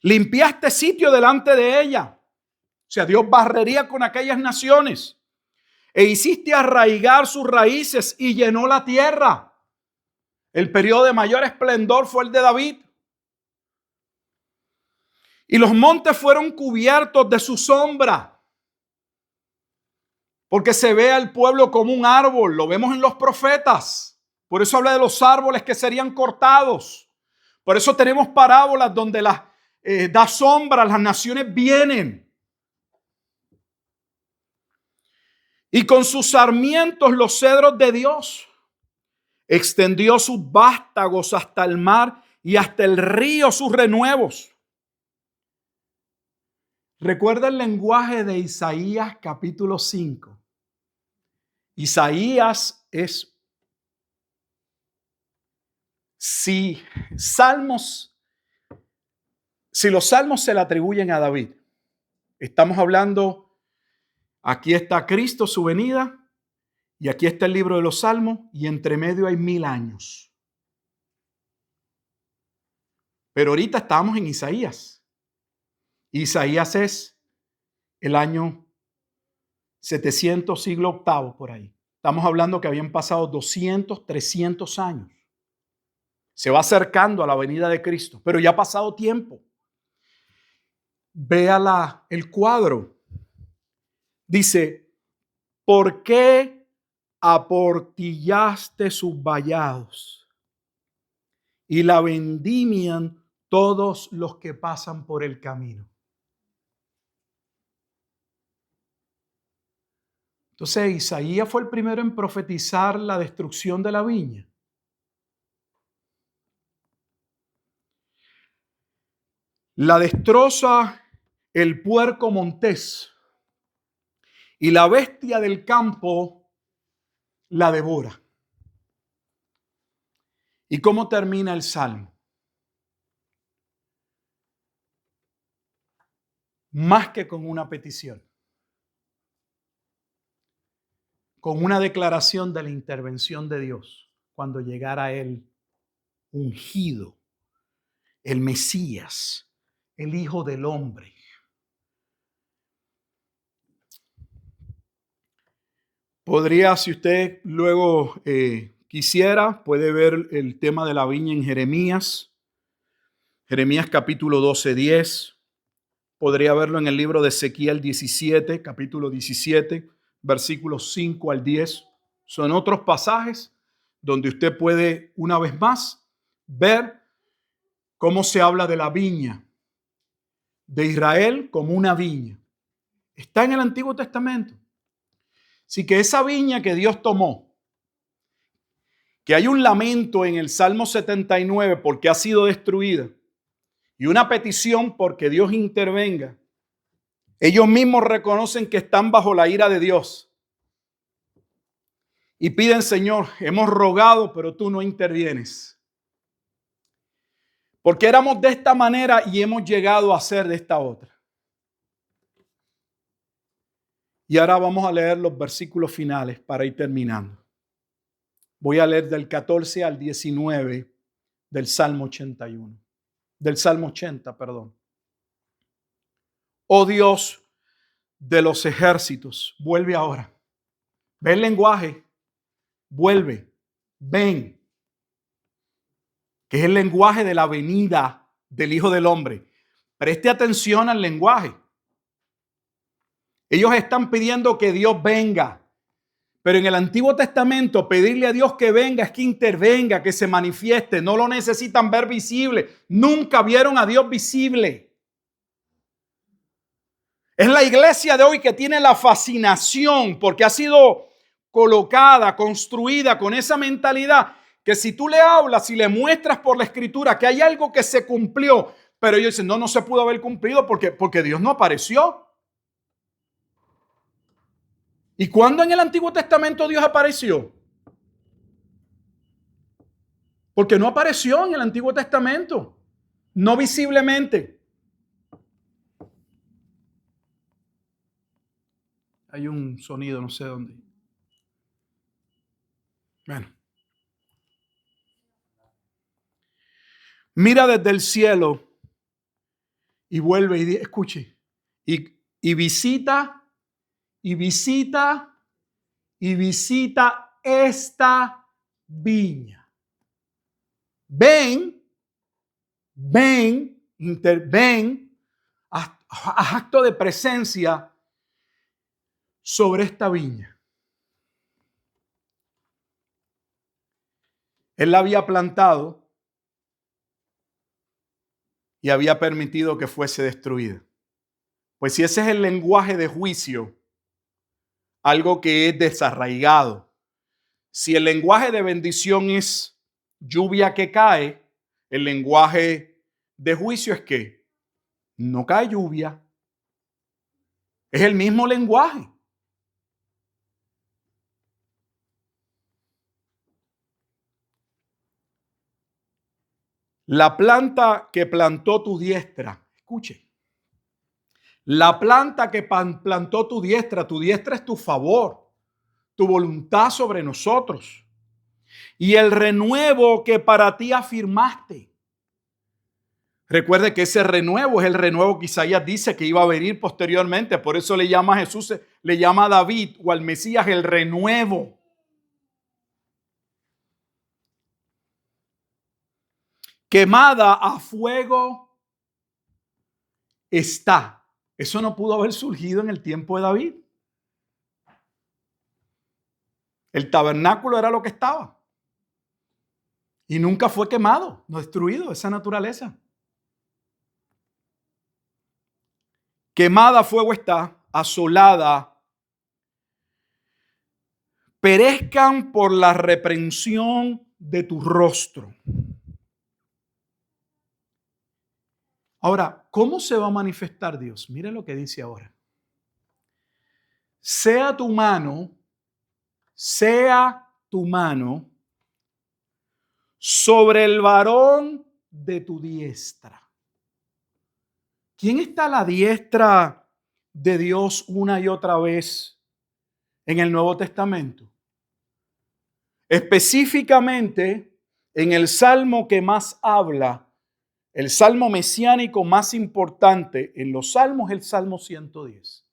Limpiaste sitio delante de ella. O sea, Dios barrería con aquellas naciones. E hiciste arraigar sus raíces y llenó la tierra. El periodo de mayor esplendor fue el de David. Y los montes fueron cubiertos de su sombra. Porque se ve al pueblo como un árbol. Lo vemos en los profetas. Por eso habla de los árboles que serían cortados. Por eso tenemos parábolas donde da sombra, las naciones vienen. Y con sus sarmientos los cedros de Dios. Extendió sus vástagos hasta el mar y hasta el río sus renuevos. Recuerda el lenguaje de Isaías capítulo 5. Isaías es, si los salmos se le atribuyen a David, estamos hablando, aquí está Cristo, su venida, y aquí está el libro de los salmos, y entre medio hay 1000 años. Pero ahorita estamos en Isaías. Isaías es el año 700, siglo octavo por ahí. Estamos hablando que habían pasado 200, 300 años. Se va acercando a la venida de Cristo, pero ya ha pasado tiempo. Vea el cuadro. Dice, ¿por qué aportillaste sus vallados y la vendimian todos los que pasan por el camino? Entonces Isaías fue el primero en profetizar la destrucción de la viña. La destroza el puerco montés y la bestia del campo la devora. ¿Y cómo termina el salmo? Más que con una petición, con una declaración de la intervención de Dios cuando llegara el ungido, el Mesías, el Hijo del Hombre. Podría, si usted luego quisiera, puede ver el tema de la viña en Jeremías. Jeremías capítulo 12:10. Podría verlo en el libro de Ezequiel 17, capítulo 17, versículos 5 al 10. Son otros pasajes donde usted puede una vez más ver cómo se habla de la viña de Israel como una viña. Está en el Antiguo Testamento. Así que esa viña que Dios tomó, que hay un lamento en el Salmo 79 porque ha sido destruida y una petición porque Dios intervenga. Ellos mismos reconocen que están bajo la ira de Dios y piden, Señor, hemos rogado, pero tú no intervienes. Porque éramos de esta manera y hemos llegado a ser de esta otra. Y ahora vamos a leer los versículos finales para ir terminando. Voy a leer del 14 al 19 del Salmo 81. Del Salmo 80, perdón. Oh Dios de los ejércitos, vuelve ahora. Ve el lenguaje. Vuelve. Ven. Que es el lenguaje de la venida del Hijo del Hombre. Preste atención al lenguaje. Ellos están pidiendo que Dios venga. Pero en el Antiguo Testamento, pedirle a Dios que venga es que intervenga, que se manifieste. No lo necesitan ver visible. Nunca vieron a Dios visible. Es la iglesia de hoy que tiene la fascinación porque ha sido colocada, construida con esa mentalidad que si tú le hablas y le muestras por la escritura que hay algo que se cumplió, pero ellos dicen, no se pudo haber cumplido porque Dios no apareció. ¿Y cuándo en el Antiguo Testamento Dios apareció? Porque no apareció en el Antiguo Testamento, no visiblemente. Hay un sonido, no sé dónde. Bueno. Mira desde el cielo y vuelve y escuche. Y visita, y visita, y visita esta viña. Ven, interven, haz acto de presencia sobre esta viña. Él la había plantado y había permitido que fuese destruida. Pues si ese es el lenguaje de juicio, algo que es desarraigado, si el lenguaje de bendición es lluvia que cae, el lenguaje de juicio es que no cae lluvia. Es el mismo lenguaje. La planta que plantó tu diestra, escuche, la planta que plantó tu diestra es tu favor, tu voluntad sobre nosotros y el renuevo que para ti afirmaste. Recuerde que ese renuevo es el renuevo que Isaías dice que iba a venir posteriormente. Por eso le llama a Jesús, le llama a David o al Mesías el renuevo. Quemada a fuego está. Eso no pudo haber surgido en el tiempo de David. El tabernáculo era lo que estaba. Y nunca fue quemado, no destruido, esa naturaleza. Quemada a fuego está, asolada. Perezcan por la reprensión de tu rostro. Ahora, ¿cómo se va a manifestar Dios? Mire lo que dice ahora. Sea tu mano sobre el varón de tu diestra. ¿Quién está a la diestra de Dios una y otra vez en el Nuevo Testamento? Específicamente en el salmo que más habla, el salmo mesiánico más importante en los salmos, el Salmo 110.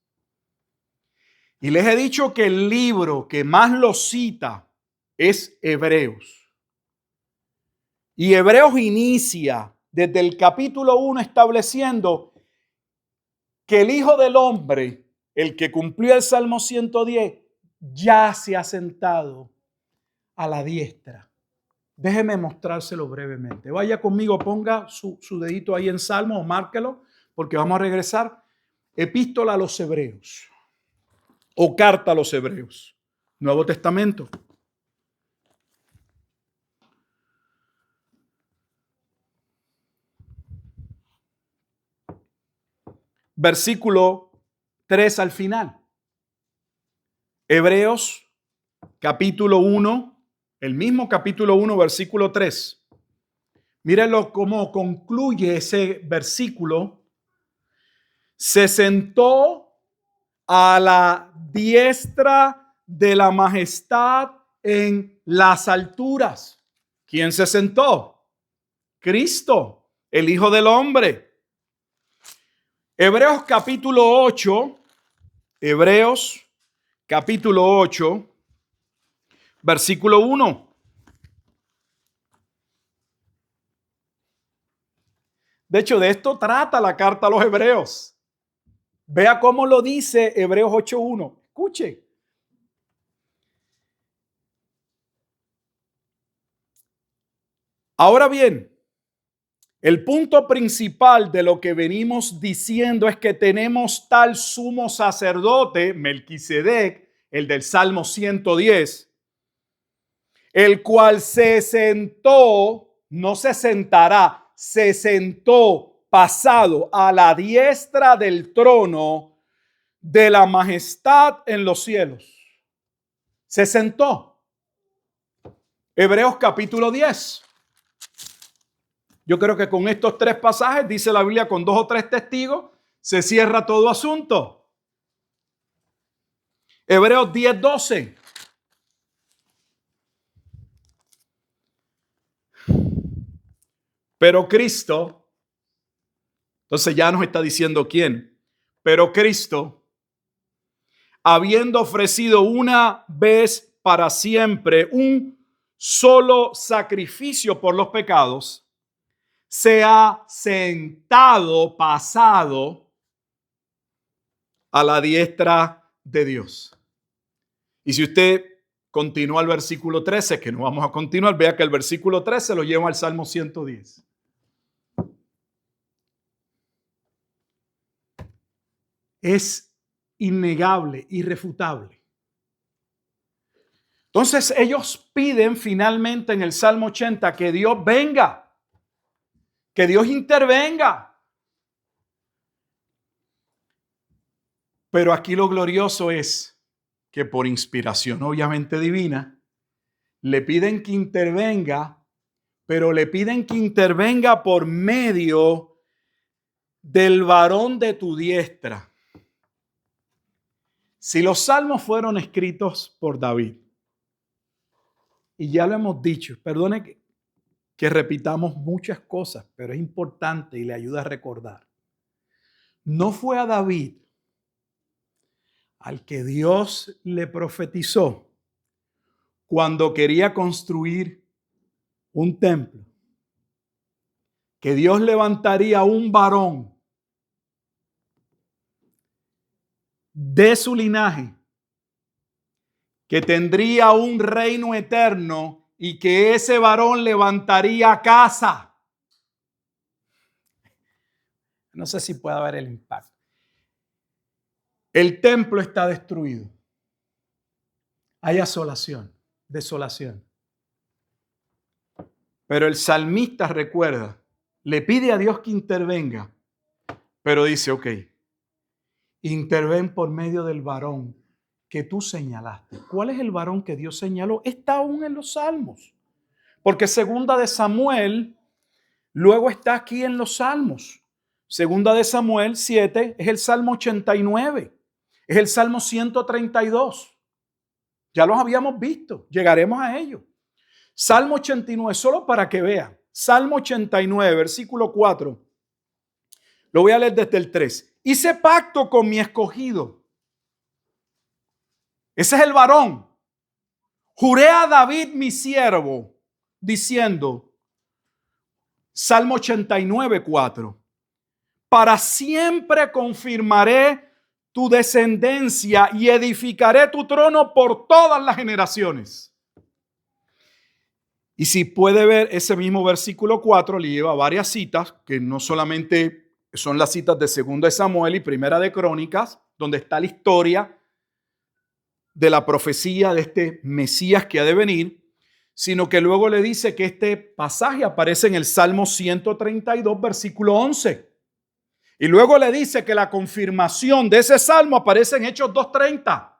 Y les he dicho que el libro que más lo cita es Hebreos. Y Hebreos inicia desde el capítulo 1 estableciendo que el Hijo del Hombre, el que cumplió el Salmo 110, ya se ha sentado a la diestra. Déjeme mostrárselo brevemente. Vaya conmigo, ponga su dedito ahí en Salmo o márquelo, porque vamos a regresar. Epístola a los Hebreos o carta a los Hebreos. Nuevo Testamento. Versículo 3 al final. Hebreos capítulo 1, el mismo capítulo 1, versículo 3. Mírenlo cómo concluye ese versículo. Se sentó a la diestra de la majestad en las alturas. ¿Quién se sentó? Cristo, el Hijo del Hombre. Hebreos capítulo 8, Hebreos capítulo 8, versículo 1. De hecho, de esto trata la carta a los Hebreos. Vea cómo lo dice Hebreos 8.1. Escuche. Ahora bien, el punto principal de lo que venimos diciendo es que tenemos tal sumo sacerdote, Melquisedec, el del Salmo 110, el cual se sentó, no se sentará, se sentó pasado a la diestra del trono de la majestad en los cielos. Se sentó. Hebreos capítulo 10. Yo creo que con estos tres pasajes, dice la Biblia, con 2 o 3 testigos, se cierra todo asunto. Hebreos 10:12. Pero Cristo, entonces ya nos está diciendo quién. Pero Cristo, habiendo ofrecido una vez para siempre un solo sacrificio por los pecados, se ha sentado, pasado a la diestra de Dios. Y si usted continúa el versículo 13, que no vamos a continuar, vea que el versículo 13 lo lleva al Salmo 110. Es innegable, irrefutable. Entonces ellos piden finalmente en el Salmo 80 que Dios venga, que Dios intervenga. Pero aquí lo glorioso es que por inspiración obviamente divina, le piden que intervenga, pero le piden que intervenga por medio del varón de tu diestra. Si los salmos fueron escritos por David, y ya lo hemos dicho, perdone que repitamos muchas cosas, pero es importante y le ayuda a recordar. No fue a David al que Dios le profetizó cuando quería construir un templo, que Dios levantaría un varón de su linaje, que tendría un reino eterno y que ese varón levantaría casa. No sé si pueda ver el impacto. El templo está destruido. Hay asolación, desolación. Pero el salmista recuerda, le pide a Dios que intervenga, pero dice, ok, interven por medio del varón que tú señalaste. ¿Cuál es el varón que Dios señaló? Está aún en los salmos. Porque segunda de Samuel, luego está aquí en los salmos. Segunda de Samuel 7 es el Salmo 89, es el Salmo 132. Ya los habíamos visto, llegaremos a ello. Salmo 89, solo para que vean. Salmo 89, versículo 4. Lo voy a leer desde el 3. Hice pacto con mi escogido. Ese es el varón. Juré a David mi siervo, diciendo, Salmo 89, 4. Para siempre confirmaré tu descendencia y edificaré tu trono por todas las generaciones. Y si puede ver ese mismo versículo 4, le lleva varias citas, que no solamente son las citas de 2 de Samuel y 1 de Crónicas, donde está la historia de la profecía de este Mesías que ha de venir, sino que luego le dice que este pasaje aparece en el Salmo 132, versículo 11. Y luego le dice que la confirmación de ese salmo aparece en Hechos 2:30,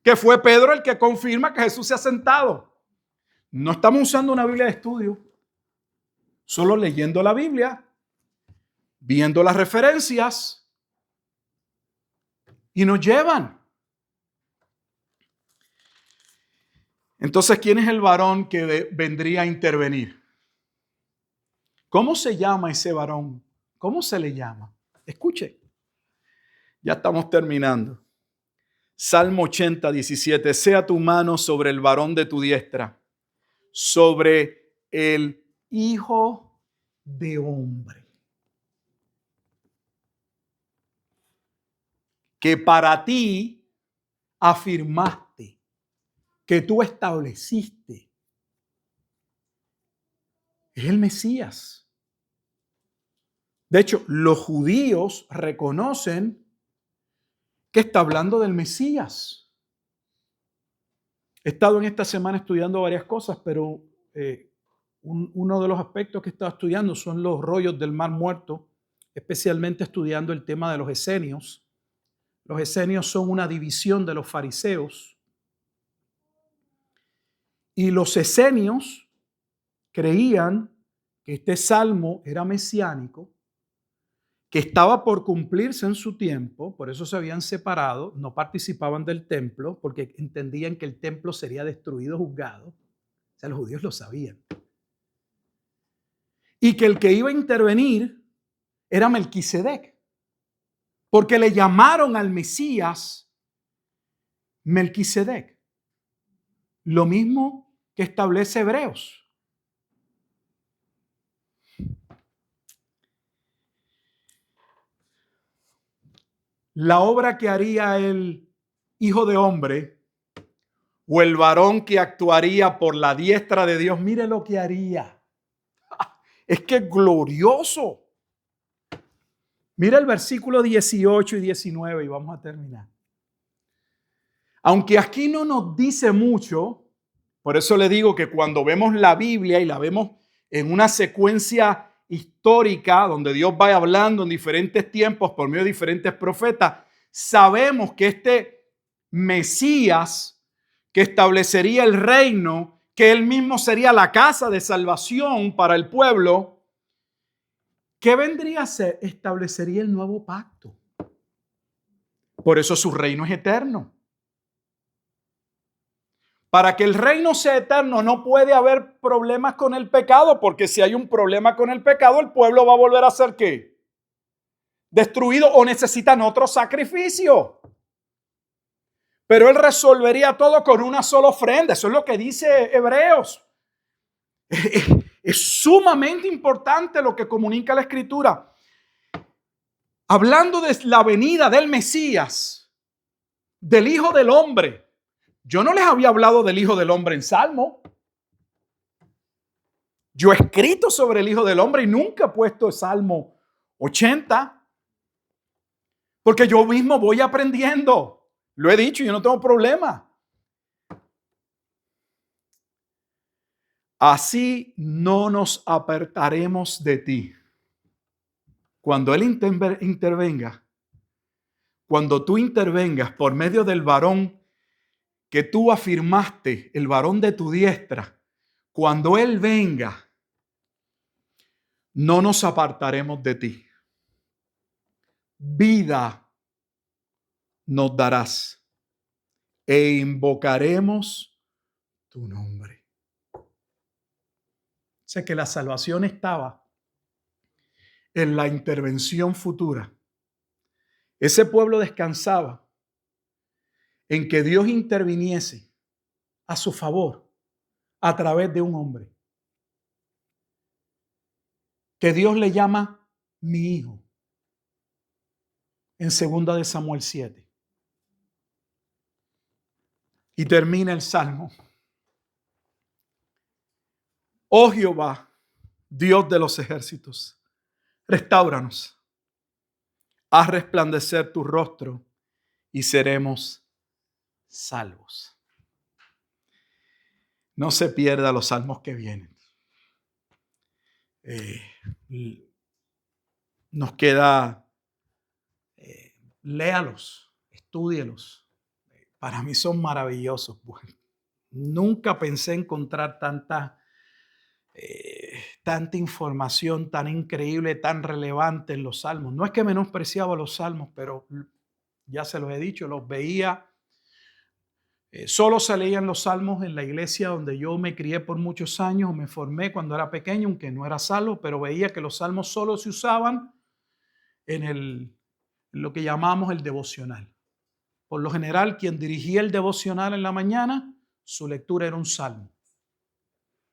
que fue Pedro el que confirma que Jesús se ha sentado. No estamos usando una Biblia de estudio, solo leyendo la Biblia, viendo las referencias y nos llevan. Entonces, ¿quién es el varón que vendría a intervenir? ¿Cómo se llama ese varón? ¿Cómo se le llama? Escuche, ya estamos terminando. Salmo 80, 17. Sea tu mano sobre el varón de tu diestra, sobre el Hijo de Hombre, que para ti afirmaste, que tú estableciste. Es el Mesías. De hecho, los judíos reconocen que está hablando del Mesías. He estado en esta semana estudiando varias cosas, pero uno de los aspectos que he estado estudiando son los rollos del Mar Muerto, especialmente estudiando el tema de los esenios. Los esenios son una división de los fariseos. Y los esenios creían que este salmo era mesiánico, que estaba por cumplirse en su tiempo, por eso se habían separado, no participaban del templo, porque entendían que el templo sería destruido, juzgado. O sea, los judíos lo sabían. Y que el que iba a intervenir era Melquisedec, porque le llamaron al Mesías Melquisedec. Lo mismo que establece Hebreos. La obra que haría el Hijo de Hombre o el varón que actuaría por la diestra de Dios, mire lo que haría. Es que es glorioso. Mira el versículo 18 y 19 y vamos a terminar. Aunque aquí no nos dice mucho, por eso le digo que cuando vemos la Biblia y la vemos en una secuencia histórica donde Dios va hablando en diferentes tiempos por medio de diferentes profetas, sabemos que este Mesías que establecería el reino, que él mismo sería la casa de salvación para el pueblo, ¿qué vendría a ser? Establecería el nuevo pacto. Por eso su reino es eterno. Para que el reino sea eterno no puede haber problemas con el pecado, porque si hay un problema con el pecado, el pueblo va a volver a ser ¿qué? Destruido o necesitan otro sacrificio. Pero él resolvería todo con una sola ofrenda. Eso es lo que dice Hebreos. Es sumamente importante lo que comunica la Escritura. hablando de la venida del Mesías, del Hijo del Hombre. Yo no les había hablado del Hijo del Hombre en Salmo. Yo he escrito sobre el Hijo del Hombre y nunca he puesto el Salmo 80, porque yo mismo voy aprendiendo. Lo he dicho, yo no tengo problema. Así no nos apartaremos de ti. Cuando Él intervenga, cuando tú intervengas por medio del varón que tú afirmaste, el varón de tu diestra, cuando Él venga, no nos apartaremos de ti. Vida nos darás e invocaremos tu nombre. Sé que la salvación estaba en la intervención futura. Ese pueblo descansaba en que Dios interviniese a su favor a través de un hombre que Dios le llama mi hijo en 2 de Samuel 7. Y termina el salmo. Oh Jehová, Dios de los ejércitos, restáuranos, haz resplandecer tu rostro y seremos salvos. No se pierda los salmos que vienen. Nos queda, léalos, estúdielos. Para mí son maravillosos. Bueno, nunca pensé encontrar tanta información tan increíble, tan relevante en los salmos. No es que menospreciaba los salmos, pero ya se los he dicho, los veía. Solo se leían los salmos en la iglesia donde yo me crié por muchos años, me formé cuando era pequeño, aunque no era salvo, pero veía que los salmos solo se usaban en lo que llamamos el devocional. Por lo general, quien dirigía el devocional en la mañana, su lectura era un salmo.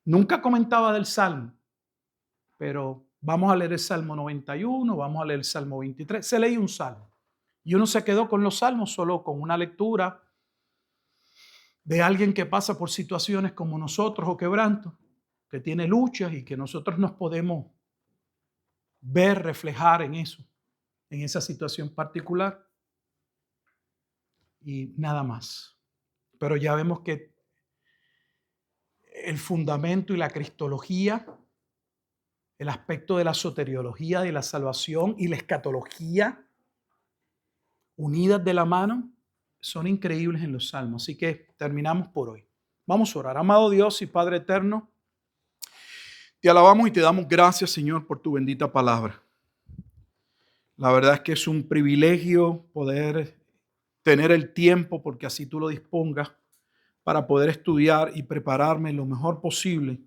Nunca comentaba del salmo, pero vamos a leer el Salmo 91, vamos a leer el Salmo 23. Se leía un salmo y uno se quedó con los salmos solo con una lectura de alguien que pasa por situaciones como nosotros o quebrantos, que tiene luchas y que nosotros nos podemos ver, reflejar en eso, en esa situación particular y nada más. Pero ya vemos que el fundamento y la cristología, el aspecto de la soteriología, de la salvación y la escatología unidas de la mano son increíbles en los salmos. Así que terminamos por hoy. Vamos a orar. Amado Dios y Padre eterno, te alabamos y te damos gracias, Señor, por tu bendita palabra. La verdad es que es un privilegio poder tener el tiempo, porque así tú lo dispongas, para poder estudiar y prepararme lo mejor posible,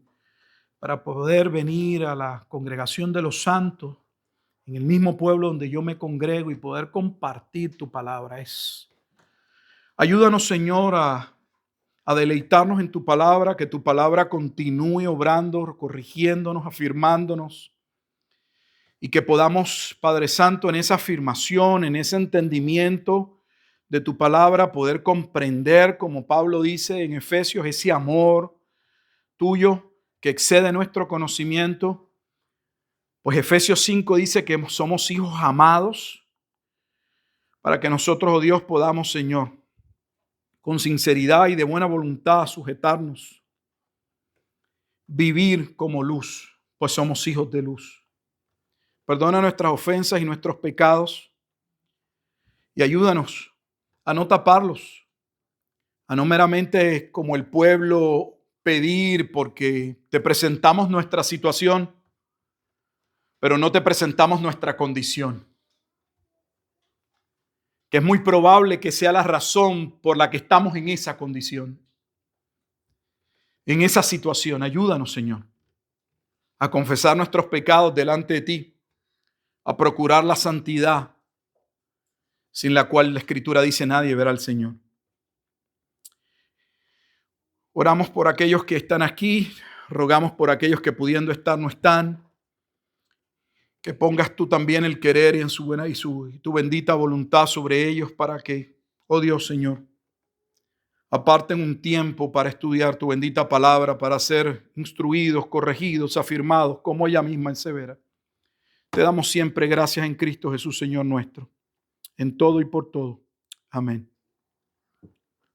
para poder venir a la congregación de los santos, en el mismo pueblo donde yo me congrego y poder compartir tu palabra. Ayúdanos, Señor, a deleitarnos en tu palabra, que tu palabra continúe obrando, corrigiéndonos, afirmándonos, y que podamos, Padre Santo, en esa afirmación, en ese entendimiento de tu palabra, poder comprender, como Pablo dice en Efesios, ese amor tuyo que excede nuestro conocimiento. Pues Efesios 5 dice que somos hijos amados, para que nosotros, oh Dios, podamos, Señor, con sinceridad y de buena voluntad sujetarnos, vivir como luz, pues somos hijos de luz. Perdona nuestras ofensas y nuestros pecados y ayúdanos a no taparlos, a no meramente como el pueblo pedir porque te presentamos nuestra situación, pero no te presentamos nuestra condición, que es muy probable que sea la razón por la que estamos en esa condición, en esa situación. Ayúdanos, Señor, a confesar nuestros pecados delante de ti, a procurar la santidad, sin la cual la Escritura dice nadie verá al Señor. Oramos por aquellos que están aquí, rogamos por aquellos que pudiendo estar no están, Que pongas tú también el querer y en su buena y tu bendita voluntad sobre ellos para que, oh Dios Señor, aparten un tiempo para estudiar tu bendita palabra, para ser instruidos, corregidos, afirmados, como ella misma ensevera. Te damos siempre gracias en Cristo Jesús, Señor nuestro, en todo y por todo. Amén.